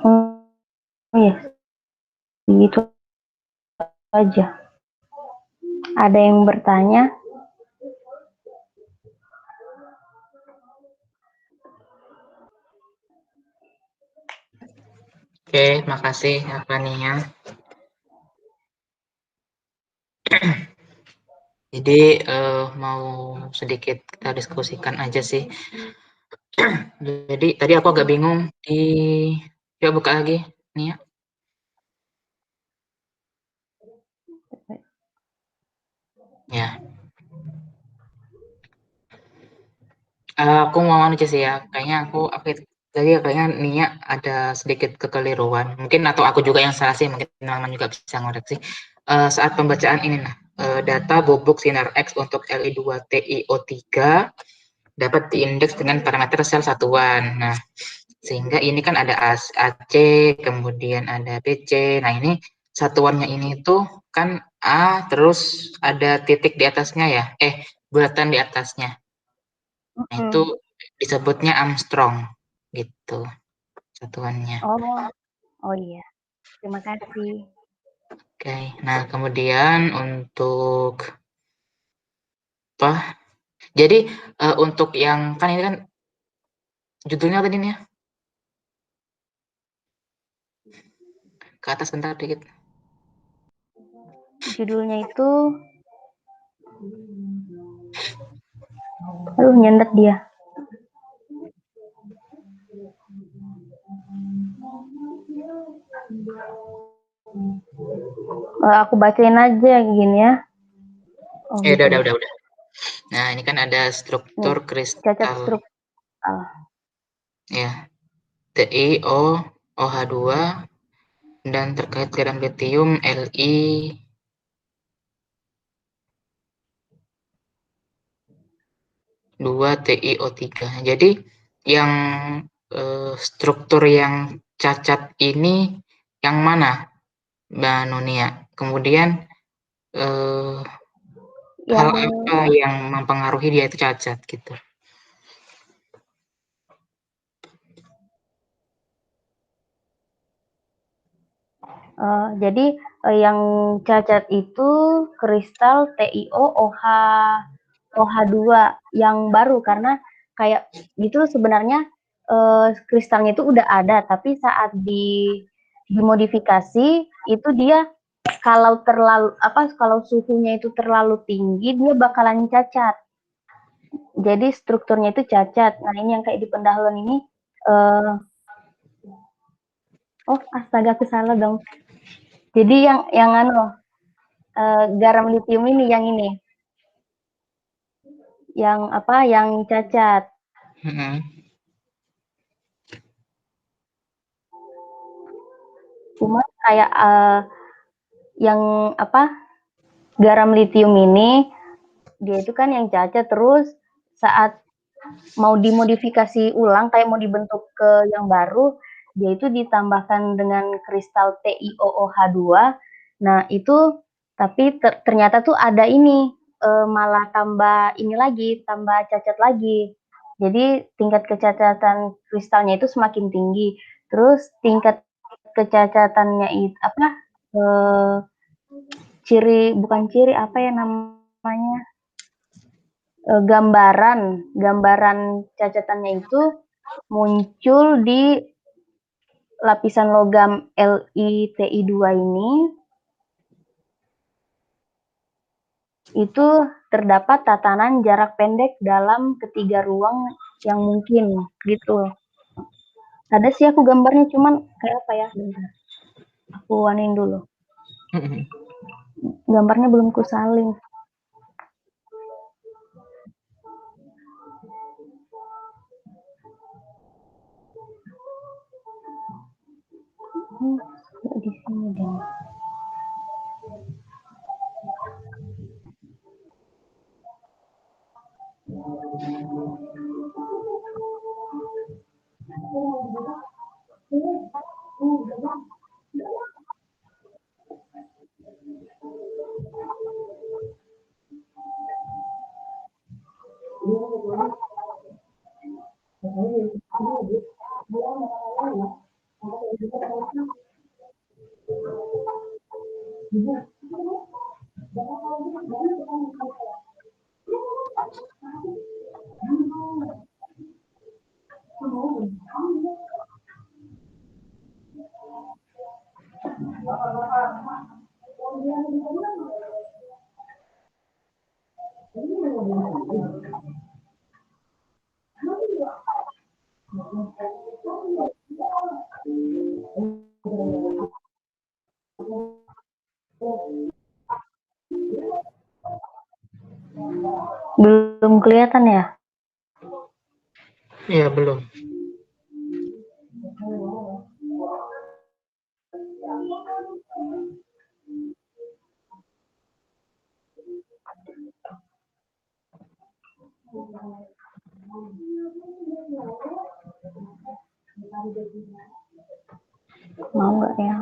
D: Oh ya, gitu aja. Ada yang bertanya?
A: Oke, makasih Fania. Jadi mau sedikit kita diskusikan aja sih. Jadi tadi aku agak bingung coba buka lagi nih ya. Ya. Aku mau aja sih ya, kayaknya tadi kayaknya Nia ada sedikit kekeliruan. Mungkin atau aku juga yang salah sih, mungkin teman-teman juga bisa ngoreksi. Saat pembacaan ini data bubuk sinar X untuk Li2TiO3 dapat diindeks dengan parameter sel satuan. Nah, sehingga ini kan ada AC, kemudian ada BC. Nah, ini satuannya ini tuh kan A, terus ada titik di atasnya ya, bulatan di atasnya. Nah, itu disebutnya Armstrong gitu satuannya.
D: Oh iya. Terima kasih.
A: Oke. Nah, kemudian untuk apa? Jadi untuk yang kan ini kan judulnya tadi nih ya. Ke atas bentar dikit.
D: Judulnya itu aduh nyendet dia. Aku bacain aja gini ya. Oh,
A: Ya,
D: gitu
A: udah,
D: ya.
A: udah. Nah, ini kan ada struktur
D: Nih, cacat
A: kristal
D: struktural.
A: ya. TiO-OH2 dan terkait garam litium Li 2TiO3. Jadi yang struktur yang cacat ini yang mana, Mbak Nunia? Kemudian hal
D: Yang
A: apa yang mempengaruhi dia itu cacat gitu?
D: jadi yang cacat itu kristal TiO-OH2 yang baru karena kayak gitu sebenarnya kristalnya itu udah ada tapi saat dimodifikasi itu dia kalau kalau suhunya itu terlalu tinggi dia bakalan cacat. Jadi strukturnya itu cacat. Nah, ini yang kayak di pendahuluan ini oh astaga aku salah dong. Jadi yang garam litium ini yang ini. Yang cacat. Cuma kayak yang garam litium ini dia itu kan yang cacat terus saat mau dimodifikasi ulang kayak mau dibentuk ke yang baru dia itu ditambahkan dengan kristal TiO-OH2. Nah itu tapi ternyata tuh ada ini malah tambah ini lagi tambah cacat lagi. Jadi tingkat kecacatan kristalnya itu semakin tinggi. Terus tingkat kecacatannya itu bukan ciri apa ya namanya gambaran cacatannya itu muncul di lapisan logam LiTi2 ini itu terdapat tatanan jarak pendek dalam ketiga ruang yang mungkin gitu. Ada sih aku gambarnya cuman kayak apa ya? Bentar. Aku anin dulu. Gambarnya belum kusalin. Di sini deh. Belum kelihatan ya?
A: Ya, belum.
D: Mau nggak ya?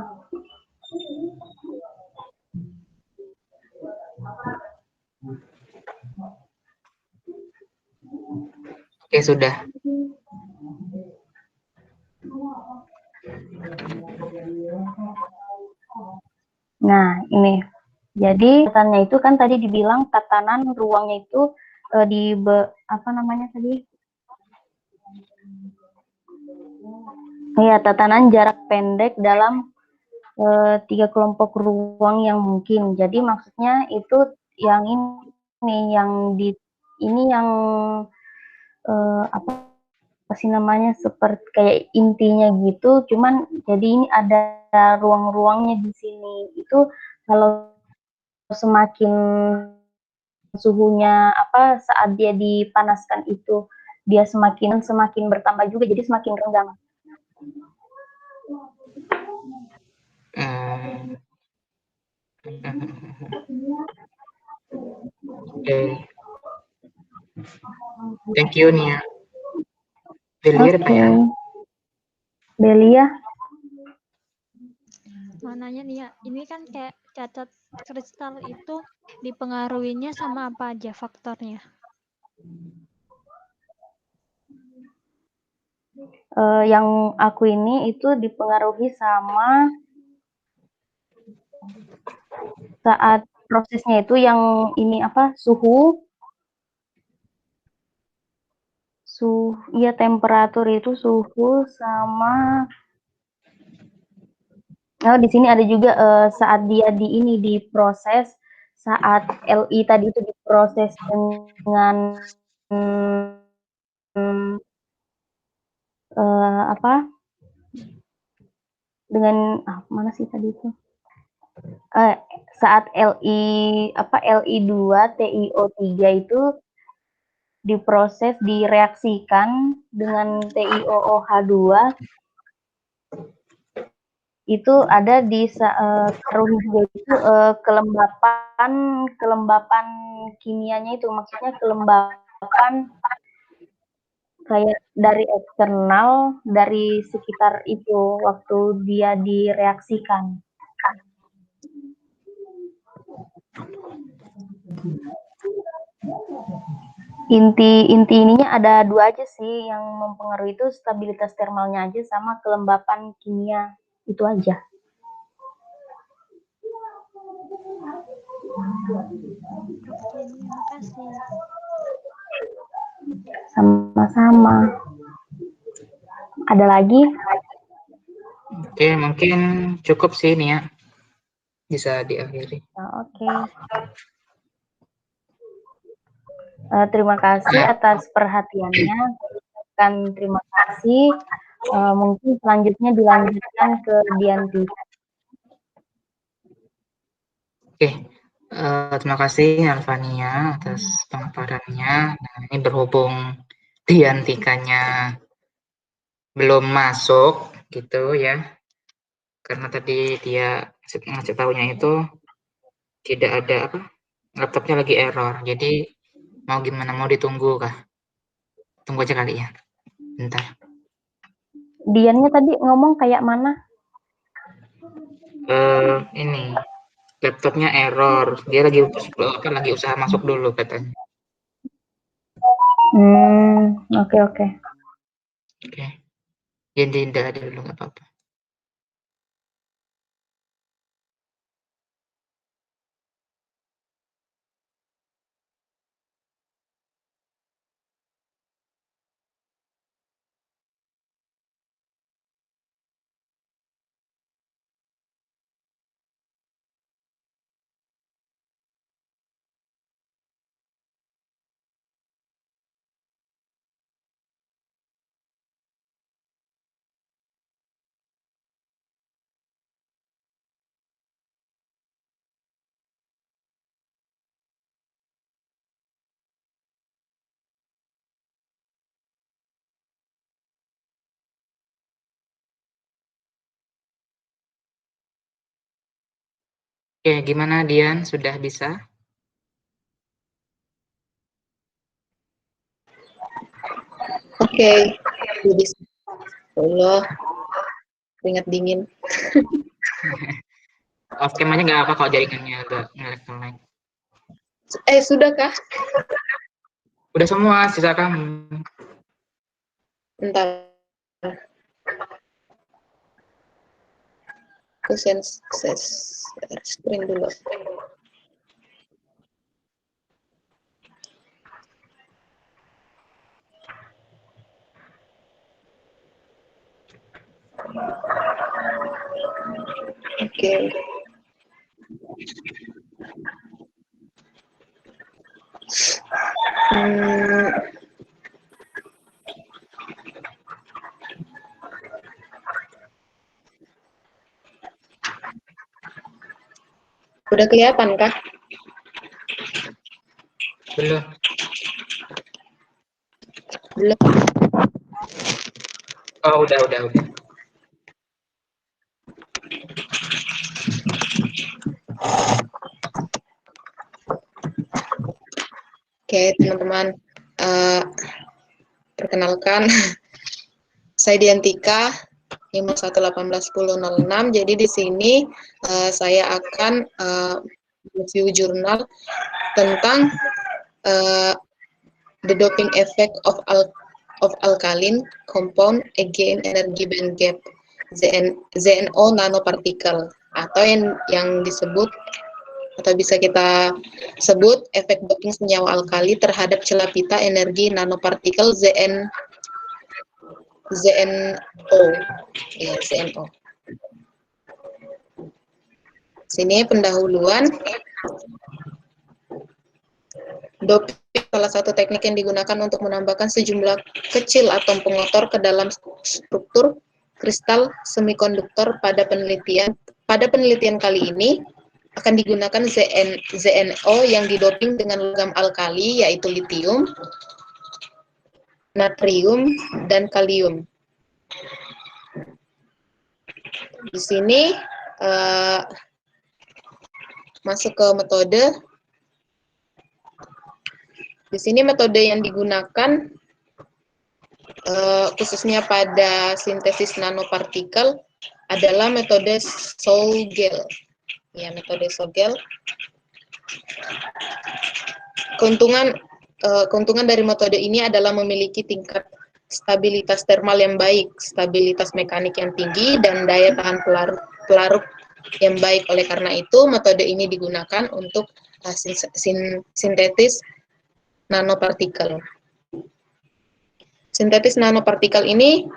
A: Oke, sudah.
D: Nah, ini. Jadi tatanan itu kan tadi dibilang tatanan ruangnya itu apa namanya tadi? Ya, tatanan jarak pendek dalam 3 kelompok ruang yang mungkin. Jadi maksudnya itu yang yang apa sih namanya, seperti kayak intinya gitu. Cuman jadi ini ada ruang-ruangnya di sini. Itu kalau semakin suhunya saat dia dipanaskan itu dia semakin bertambah juga, jadi semakin renggang.
A: Oke. Thank you, Nia. Delia, pertanyaan.
D: Delia,
B: Mau nanya nih ya, ini kan kayak cacat kristal itu dipengaruhinya sama apa aja faktornya?
D: yang aku ini itu dipengaruhi sama saat prosesnya itu yang ini suhu ya, temperatur itu suhu sama di sini ada juga saat dia diproses, saat Li tadi itu diproses dengan dengan mana sih tadi itu? Saat Li2 TiO3 itu diproses, direaksikan dengan TiOOH2, itu ada di juga itu kelembapan kimianya itu, maksudnya kelembapan kayak dari eksternal, dari sekitar itu waktu dia direaksikan. Inti ininya ada 2 aja sih yang mempengaruhi, itu stabilitas termalnya aja sama kelembapan kimia, itu aja.
B: Oke, terima kasih.
D: Sama-sama. Ada lagi?
A: Oke, mungkin cukup sih, Nia. Bisa diakhiri.
D: Oke. Terima kasih atas perhatiannya. Terima kasih. Mungkin selanjutnya dilanjutkan ke Dianti.
A: Oke, terima kasih Alvania atas pemaparannya. Nah, ini berhubung Diantikanya belum masuk gitu ya, karena tadi dia ngasih tahunya itu tidak ada laptopnya lagi error. Jadi mau gimana, mau ditunggu kah? Tunggu aja kali ya, bentar.
D: Diannya tadi ngomong kayak mana?
A: Ini laptopnya error, dia lagi usaha masuk dulu katanya.
D: Oke.
A: Oke, jadi tidak ada dulu, nggak apa-apa. Oke, gimana Dian? Sudah bisa?
C: Oke. Jadi, Allah, keringat dingin.
A: Off cam aja nggak apa kok, jaringannya agak ngelek-ngelek.
C: Sudahkah?
A: Udah semua, sisa kamu.
C: Bentar. Aku share screen dulu. Oke. Udah kelihatan kah?
A: Belum.
C: Belum.
A: Oh, udah.
C: Oke, teman-teman. Perkenalkan, saya Diantika, 51181006. Jadi di sini saya akan review jurnal tentang the doping effect of alkaline compound against energy band gap ZNO nanoparticle, atau yang disebut atau bisa kita sebut efek doping senyawa alkali terhadap celah pita energi nanopartikel ZNO. Ya, ZNO. Sini pendahuluan. Doping salah satu teknik yang digunakan untuk menambahkan sejumlah kecil atom pengotor ke dalam struktur kristal semikonduktor. Pada penelitian kali ini akan digunakan ZNO yang didoping dengan logam alkali, yaitu litium, natrium, dan kalium. Di sini masuk ke metode. Di sini metode yang digunakan khususnya pada sintesis nanopartikel adalah metode Sougel. Ya, metode Sougel. Keuntungan dari metode ini adalah memiliki tingkat stabilitas termal yang baik, stabilitas mekanik yang tinggi, dan daya tahan pelarut yang baik. Oleh karena itu, metode ini digunakan untuk sintetis nanopartikel. Sintetis nanopartikel ini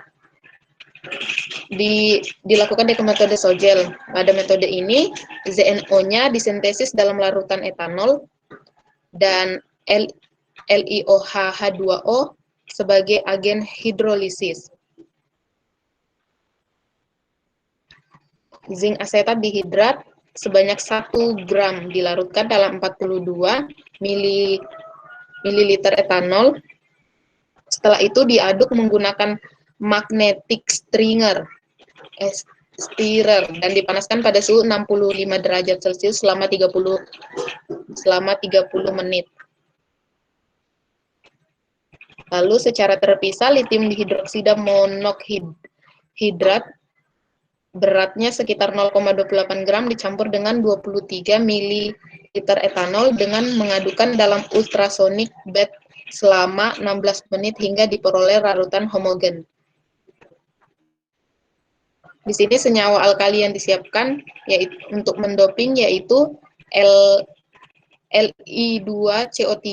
C: dilakukan dengan metode Sougel. Pada metode ini, ZNO-nya disintesis dalam larutan etanol dan LiOH-H2O sebagai agen hidrolisis. Zinc asetat dihidrat sebanyak 1 gram dilarutkan dalam 42 ml etanol. Setelah itu diaduk menggunakan magnetic stirrer dan dipanaskan pada suhu 65 derajat Celcius selama 30 menit. Lalu secara terpisah, litium dihidroksida monohidrat beratnya sekitar 0,28 gram dicampur dengan 23 ml etanol dengan mengadukan dalam ultrasonic bed selama 16 menit hingga diperoleh larutan homogen. Di sini senyawa alkali yang disiapkan untuk mendoping yaitu Li2CO3,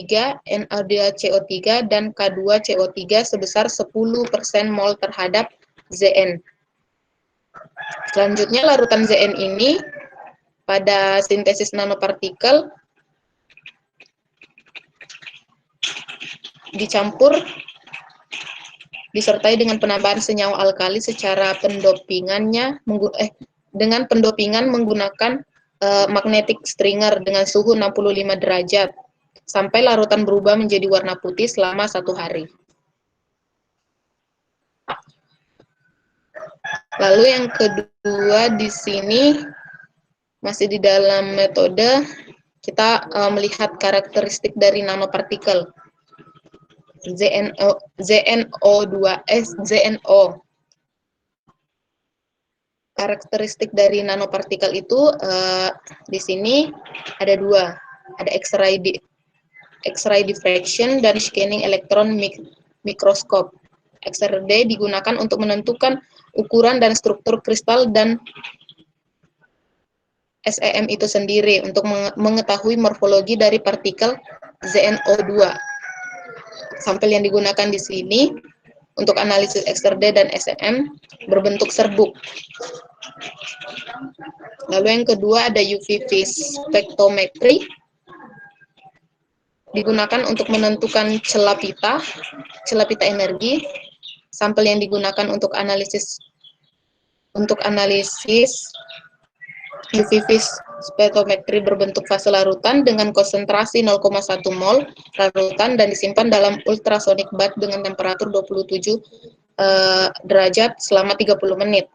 C: Na2CO3, dan K2CO3 sebesar 10% mol terhadap Zn. Selanjutnya, larutan Zn ini pada sintesis nanopartikel dicampur disertai dengan penambahan senyawa alkali secara pendopingan menggunakan magnetic stirrer dengan suhu 65 derajat sampai larutan berubah menjadi warna putih selama 1 hari. Lalu yang kedua di sini Masih di dalam metode, kita melihat karakteristik dari nanopartikel. ZNO. Karakteristik dari nanopartikel itu di sini ada dua, ada X-ray diffraction dan scanning electron microscope. XRD digunakan untuk menentukan ukuran dan struktur kristal dan SEM itu sendiri untuk mengetahui morfologi dari partikel ZNO2. Sampel yang digunakan di sini untuk analisis XRD dan SEM berbentuk serbuk. Lalu yang kedua ada UV spektrometri, digunakan untuk menentukan celah pita energi. Sampel yang digunakan untuk analisis UV spektrometri berbentuk fase larutan dengan konsentrasi 0,1 mol larutan dan disimpan dalam ultrasonic bath dengan temperatur 27 derajat selama 30 menit.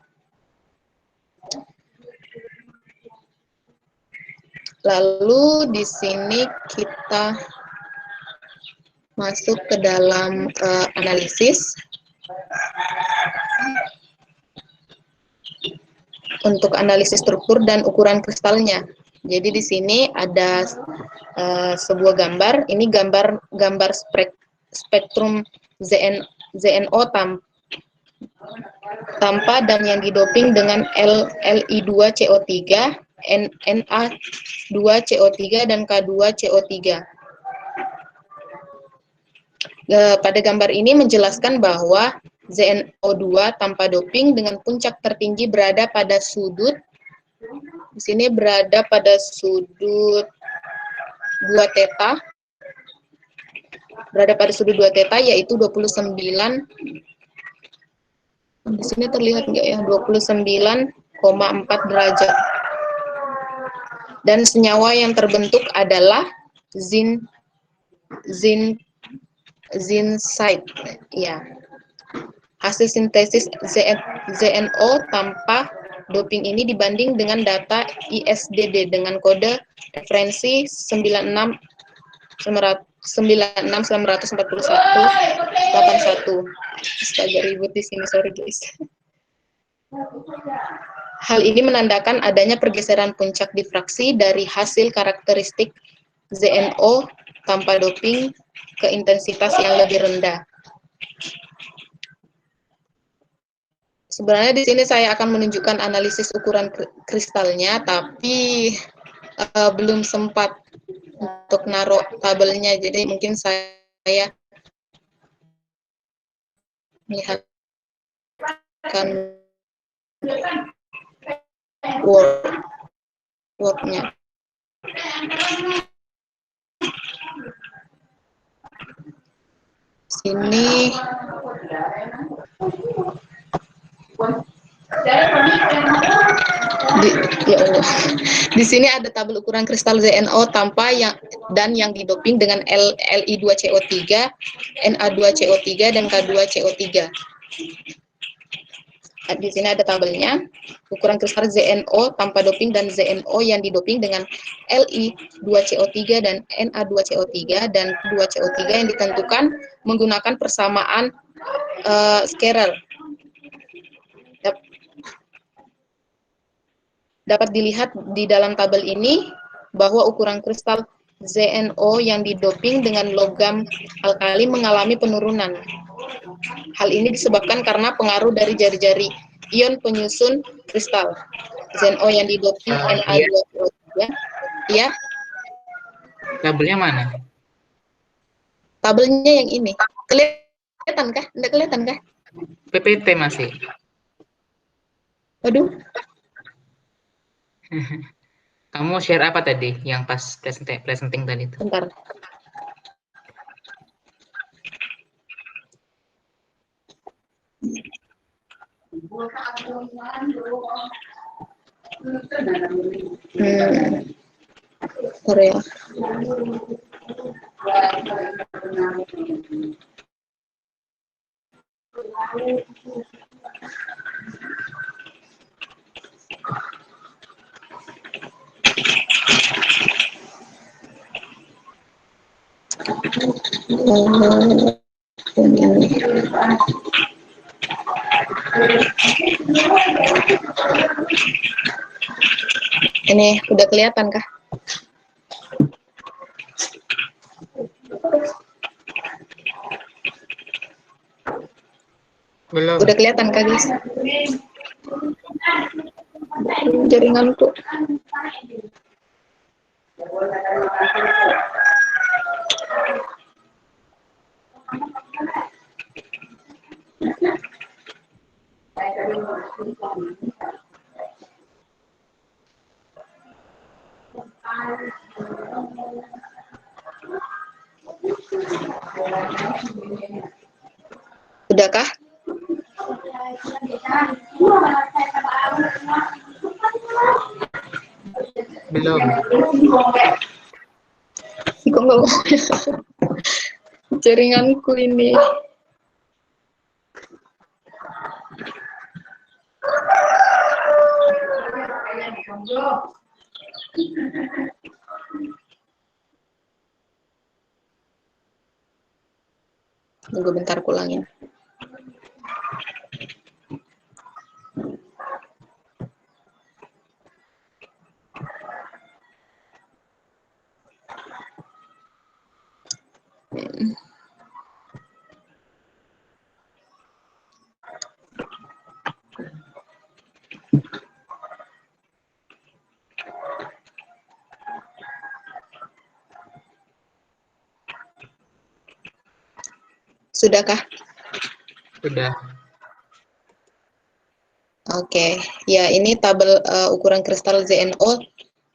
C: Lalu di sini kita masuk ke dalam analisis. Untuk analisis struktur dan ukuran kristalnya. Jadi di sini ada sebuah gambar. Ini gambar spektrum ZNO tanpa dan yang didoping dengan Li2CO3, Na2CO3 dan K2CO3. Pada gambar ini menjelaskan bahwa ZNO2 tanpa doping dengan puncak tertinggi berada pada sudut, di sini berada pada sudut 2 theta, yaitu 29, di sini terlihat enggak ya, 29,4 derajat. Dan senyawa yang terbentuk adalah zincite, ya. Hasil sintesis ZNO tanpa doping ini dibanding dengan data ISDD dengan kode referensi 9694181. Astaga, ribut di sini, sorry guys. Hal ini menandakan adanya pergeseran puncak difraksi dari hasil karakteristik ZNO tanpa doping ke intensitas yang lebih rendah. Sebenarnya di sini saya akan menunjukkan analisis ukuran kristalnya, tapi belum sempat untuk naruh tabelnya, jadi mungkin saya melihatkan Word-nya. Sini di sini ada tabel ukuran kristal ZNO tanpa yang didoping dengan Li2CO3, Na2CO3 dan K2CO3. Di sini ada tabelnya, ukuran kristal ZNO tanpa doping dan ZNO yang didoping dengan Li2CO3 dan Na2CO3 dan 2CO3 yang ditentukan menggunakan persamaan scalar. Dapat dilihat di dalam tabel ini bahwa ukuran kristal ZNO yang didoping dengan logam alkali mengalami penurunan. Hal ini disebabkan karena pengaruh dari jari-jari ion penyusun kristal. ZNO yang didoping Na2CO3. Ya.
A: Tabelnya mana?
C: Tabelnya yang ini. Kelihatan kah? Enggak kelihatan kah?
A: PPT masih.
C: Waduh.
A: Kamu share apa tadi yang pas presenting tadi itu?
C: Bentar. Korea. Ini udah kelihatan kah?
A: Belum.
C: Udah kelihatan kah, guys? Jaringanku. Udahkah?
A: Belum.
C: Kok nggak mau? Jaringanku ini. Tunggu bentar, aku ulangin. Sudahkah?
A: Sudah.
C: Oke, ya ini tabel ukuran kristal ZNO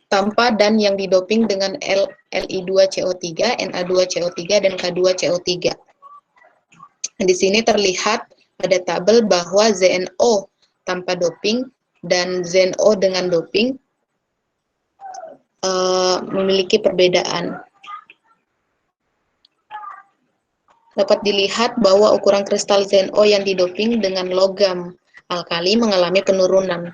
C: tanpa dan yang didoping dengan Li2CO3, Na2CO3, dan K2CO3. Di sini terlihat pada tabel bahwa ZNO tanpa doping dan ZNO dengan doping memiliki perbedaan. Dapat dilihat bahwa ukuran kristal ZNO yang didoping dengan logam alkali mengalami penurunan.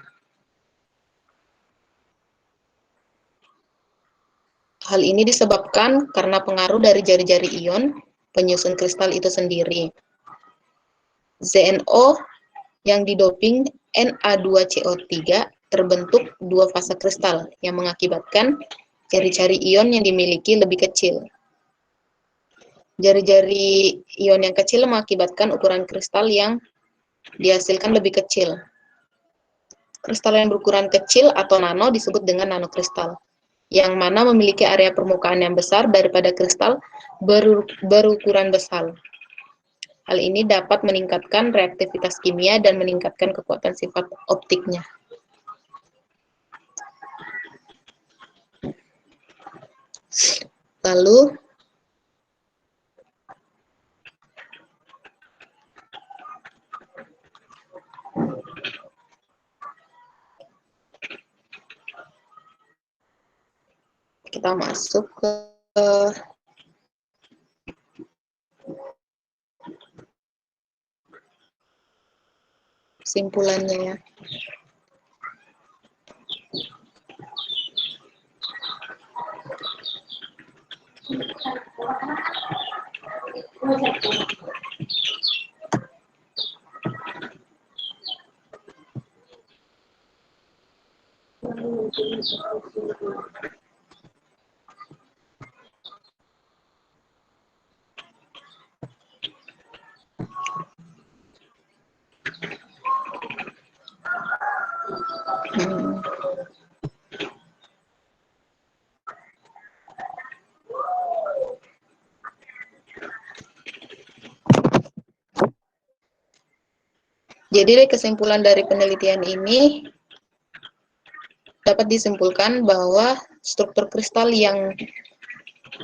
C: Hal ini disebabkan karena pengaruh dari jari-jari ion penyusun kristal itu sendiri. ZNO yang didoping Na2CO3 terbentuk dua fase kristal yang mengakibatkan jari-jari ion yang dimiliki lebih kecil. Jari-jari ion yang kecil mengakibatkan ukuran kristal yang dihasilkan lebih kecil. Kristal yang berukuran kecil atau nano disebut dengan nanokristal, yang mana memiliki area permukaan yang besar daripada kristal berukuran besar. Hal ini dapat meningkatkan reaktivitas kimia dan meningkatkan kekuatan sifat optiknya. Lalu, kita masuk ke kesimpulannya ya. Jadi kesimpulan dari penelitian ini dapat disimpulkan bahwa struktur kristal yang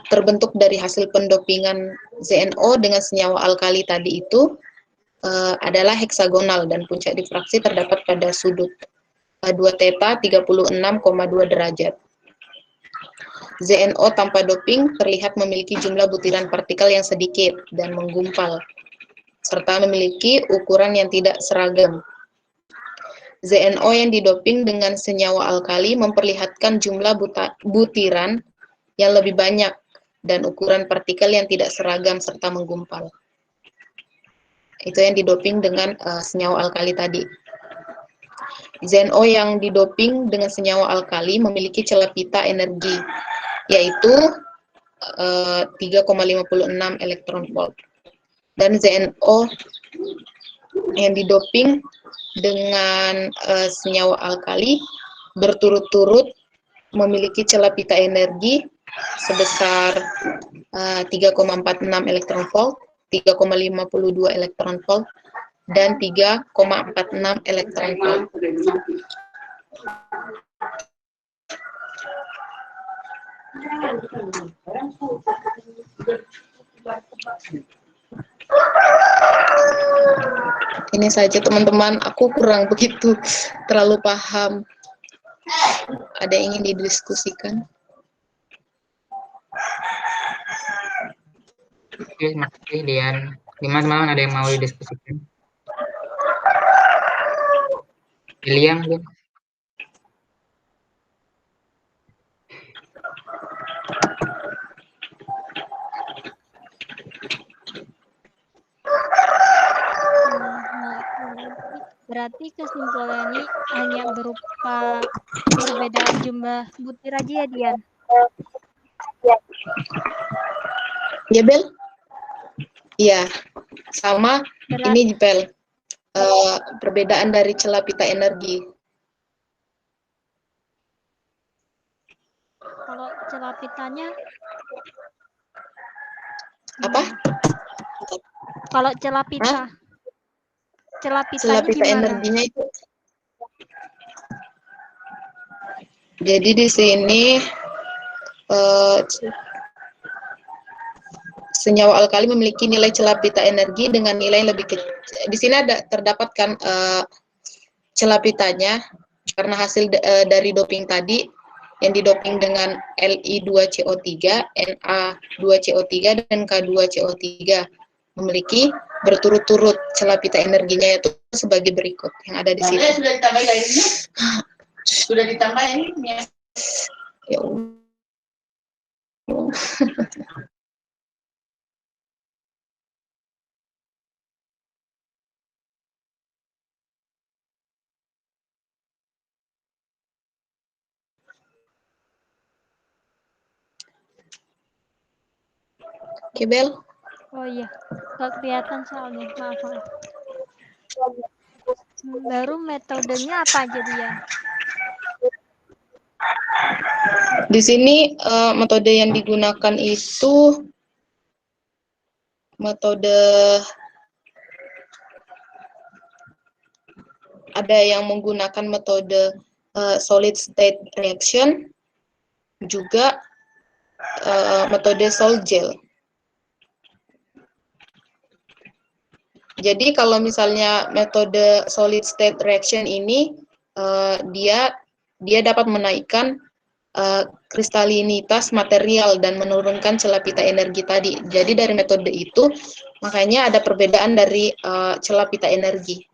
C: terbentuk dari hasil pendopingan ZNO dengan senyawa alkali tadi itu adalah heksagonal dan puncak difraksi terdapat pada sudut 2 theta 36,2 derajat. ZNO tanpa doping terlihat memiliki jumlah butiran partikel yang sedikit dan menggumpal, serta memiliki ukuran yang tidak seragam. ZNO yang didoping dengan senyawa alkali memperlihatkan jumlah butiran yang lebih banyak dan ukuran partikel yang tidak seragam serta menggumpal. Itu yang didoping dengan senyawa alkali tadi. ZnO yang didoping dengan senyawa alkali memiliki celah pita energi, yaitu 3,56 elektron volt. Dan ZnO yang didoping dengan senyawa alkali berturut-turut memiliki celah pita energi sebesar 3,46 elektron volt, 3,52 elektron volt, dan 3,46 elektron volt. Ini saja teman-teman, aku kurang begitu terlalu paham. Ada yang ingin didiskusikan?
A: Oke, terima kasih Dian. Gimana teman-teman, ada yang mau didiskusikan? William, Dian?
B: Berarti kesimpulannya hanya berupa perbedaan jumlah butir aja ya, Dian?
C: Ya, Bel? Iya, sama ini, Bel. Perbedaan dari celah pita energi.
B: Kalau celah pitanya
C: Apa?
B: Kalau celah pita, celah
C: Celah
B: pitanya
C: pita
B: gimana?
C: energinya itu. Jadi di sini senyawa alkali memiliki nilai celah pita energi dengan nilai yang lebih kecil. Di sini terdapat kan celah pitanya karena hasil dari doping tadi yang didoping dengan Li2CO3, Na2CO3, dan K2CO3 memiliki berturut-turut celah pita energinya yaitu sebagai berikut yang ada di sini. Sudah ditambah airnya? Sudah ditambah ini? Ya Allah. Oke, Bel.
B: Oh iya, nggak kelihatan soalnya, maaf. Baru metodenya apa aja, Dian?
C: Di sini metode yang digunakan itu metode, ada yang menggunakan metode solid state reaction, juga metode sol gel. Jadi kalau misalnya metode solid state reaction ini dia dapat menaikkan kristalinitas material dan menurunkan celah pita energi tadi. Jadi dari metode itu makanya ada perbedaan dari celah pita energi.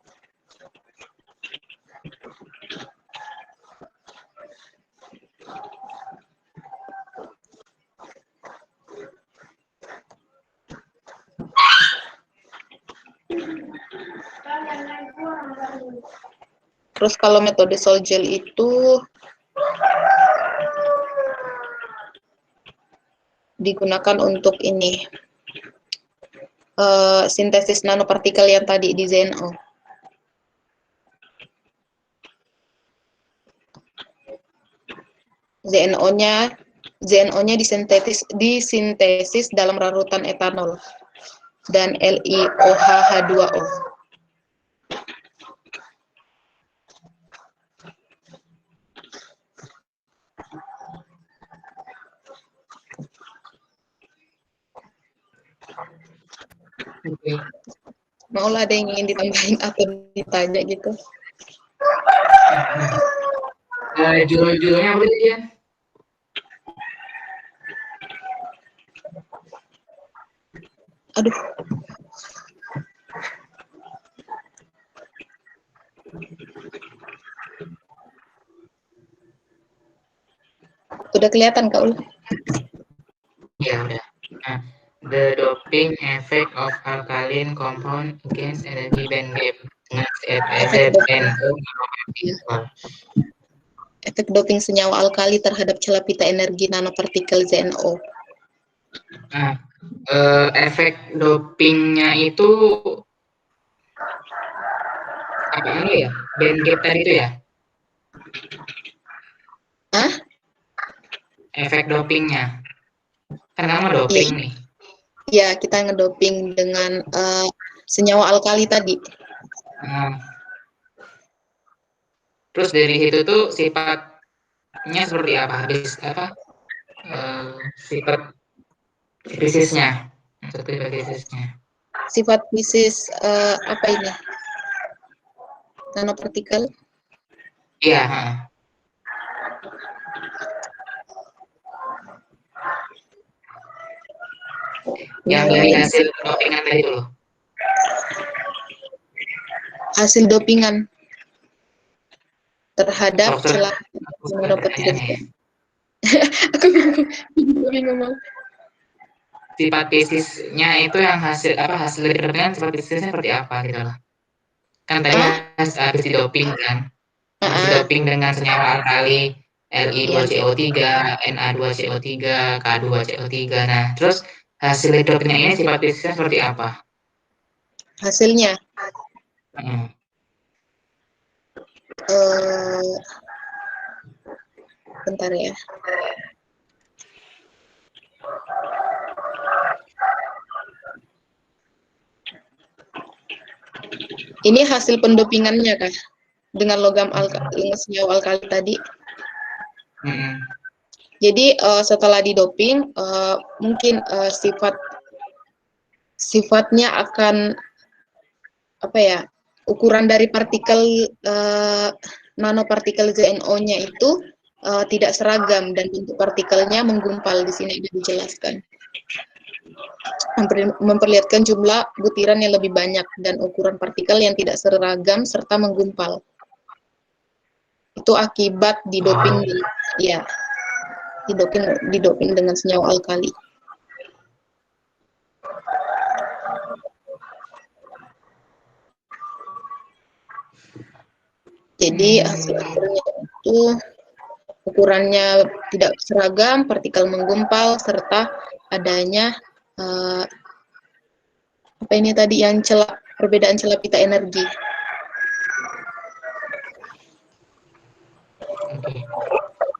C: Terus kalau metode sol gel itu digunakan untuk ini sintesis nanopartikel yang tadi di ZnO. ZnO-nya disintesis dalam larutan etanol dan LiOH-H2O.
A: Oke.
C: Maulah ada yang ingin ditambahin atau ditanya gitu.
A: Judul-judulnya apa sih, Dian?
C: Aduh. Udah kelihatan, Kak Ul?
A: Ya udah. Nah, the doping effect of alkaline compound against energy band gap dengan
C: Efek doping,
A: ZNO.
C: ya. Efek doping senyawa alkali terhadap celah pita energi nanopartikel ZNO.
A: Nah, efek dopingnya itu apa ya? Band gap tadi itu ya?
C: Hah?
A: Efek dopingnya. Kan kamu doping nih.
C: Ya, kita ngedoping dengan senyawa alkali tadi.
A: Nah, terus dari situ tuh sifatnya seperti apa? Habis apa? Sifat fisisnya. Sifat fisisnya.
C: Sifat fisis apa ini? Nanopartikel.
A: Iya. Yang dari hasil dopingan tadi itu loh.
C: Hasil dopingan terhadap celah nanopartikel.
A: Ya.
C: Aku bingung.
A: Sifat fisisnya itu yang hasil dari dopingan sifat fisisnya seperti apa gitu loh. Kan tadi habis didoping kan. Habis didoping dengan senyawa alkali Li2CO3, Na2CO3, K2CO3. Nah, terus hasil dari dopingnya ini sifat fisisnya seperti apa?
C: Hasilnya bentar ya. Ini hasil pendopingannya kah? Dengan logam dengan senyawa alkali tadi. Jadi setelah didoping mungkin sifatnya akan apa ya? Ukuran dari partikel nanopartikel ZNO-nya itu tidak seragam dan bentuk partikelnya menggumpal. Di sini ada dijelaskan. Memperlihatkan jumlah butiran yang lebih banyak dan ukuran partikel yang tidak seragam serta menggumpal. Itu akibat didoping didoping dengan senyawa alkali. Jadi hasil itu ukurannya tidak seragam, partikel menggumpal, serta adanya apa ini tadi yang perbedaan celah pita energi.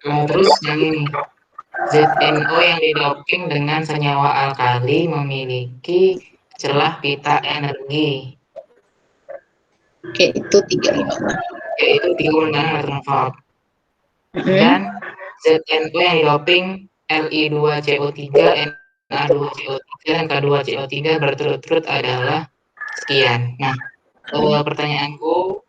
A: Terus yang ini ZNO yang didoping dengan senyawa alkali memiliki celah pita energi.
C: Oke, itu 356.
A: Yaitu 356 meter volt. Dan ZNO yang didoping Li2CO3, Na2CO3, dan K2CO3 berturut-turut adalah sekian. Nah, pertanyaanku,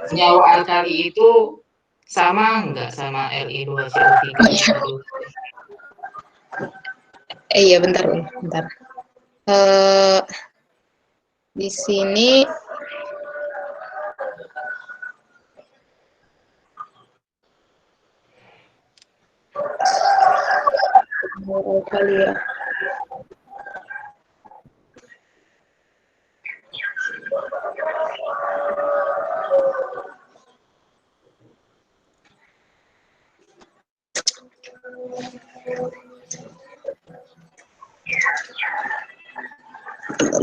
A: senyawa alkali itu sama nggak sama Li2CO3?
C: Iya, bentar. Di sini alkali ya.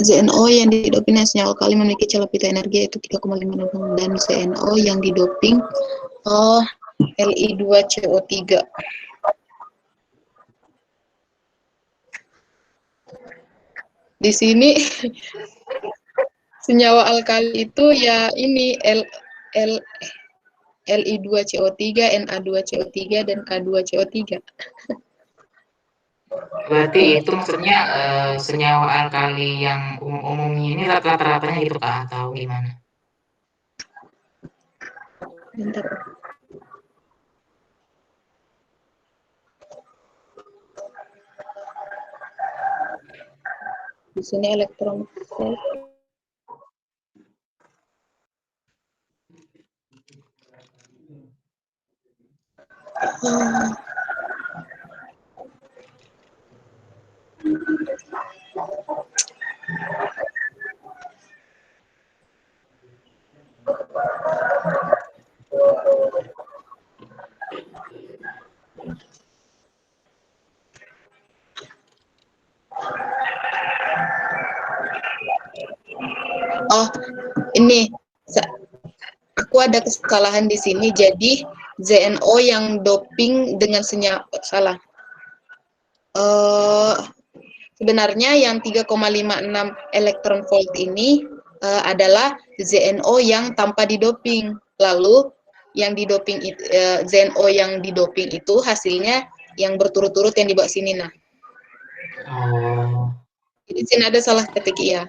C: ZNO yang didoping dengan senyawa alkali memiliki celah pita energi yaitu 3,5 dan ZNO yang didoping Li2CO3. Di sini senyawa alkali itu ya ini Li2CO3, Na2CO3 dan K2CO3.
A: Berarti itu maksudnya senyawa alkali yang umumnya ini rata-ratanya gitu Kak, atau gimana?
C: Bentar. Di sini elektron Oh, ini aku ada kesalahan di sini. Jadi ZNO yang doping dengan senyawa salah. Sebenarnya yang 3,56 elektron volt ini adalah ZNO yang tanpa didoping. Lalu yang didoping ZNO yang didoping itu hasilnya yang berturut-turut yang di bawah sini. Nah,
A: Oh,
C: di sini ada salah ketik ya.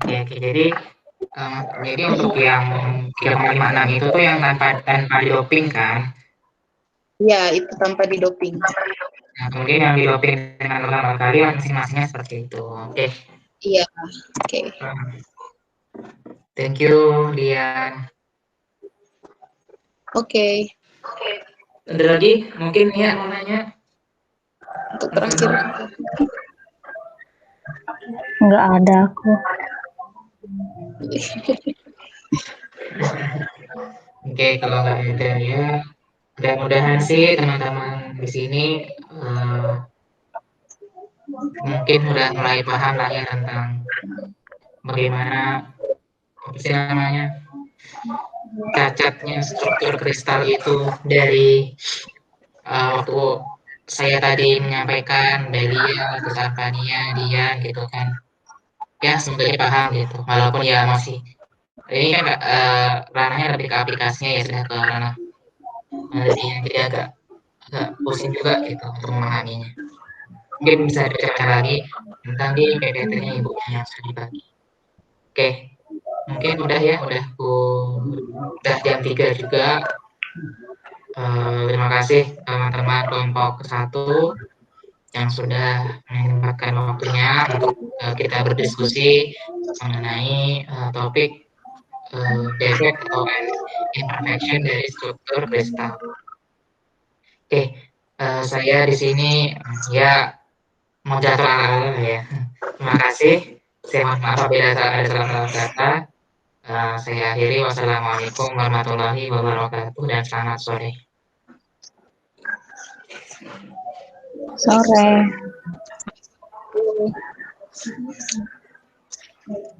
A: oke. Jadi untuk yang 3,56 itu tuh yang tanpa didoping kan?
C: Ya, itu tanpa didoping.
A: Nah, kemudian yang didoping dengan ulang kali masing-masingnya seperti itu. Oke.
C: Iya, oke.
A: Thank you, Lian.
C: Oke.
A: Ada lagi? Mungkin ya mau nanya?
C: Untuk terakhir.
D: Nggak ada aku.
A: Oke, kalau nggak ada ya, mudah-mudahan sih teman-teman di sini mungkin udah mulai paham lah ya tentang bagaimana apa sih namanya cacatnya struktur kristal itu dari waktu saya tadi menyampaikan Belia, terus Arvania, Dian gitu kan. Ya, semoga paham gitu. Walaupun ya masih ini kan ranahnya lebih ke aplikasinya ya sudah ke ranah penelitian, jadi agak pusing juga gitu untuk memahaminya. Mungkin bisa dibaca lagi tentang di PPT-nya ibunya yang sudah dibagi. Oke, mungkin udah ya, udah jam 3 juga. Terima kasih teman-teman kelompok 1 yang sudah menyempatkan waktunya untuk kita berdiskusi mengenai topik defect atau imperfection dari struktur kristal. Oke, saya di sini ya mau jadwal ya. Terima kasih. Saya mohon maaf apabila ada salah kata. Saya akhiri. Wassalamualaikum warahmatullahi wabarakatuh dan selamat sore.
D: Sore.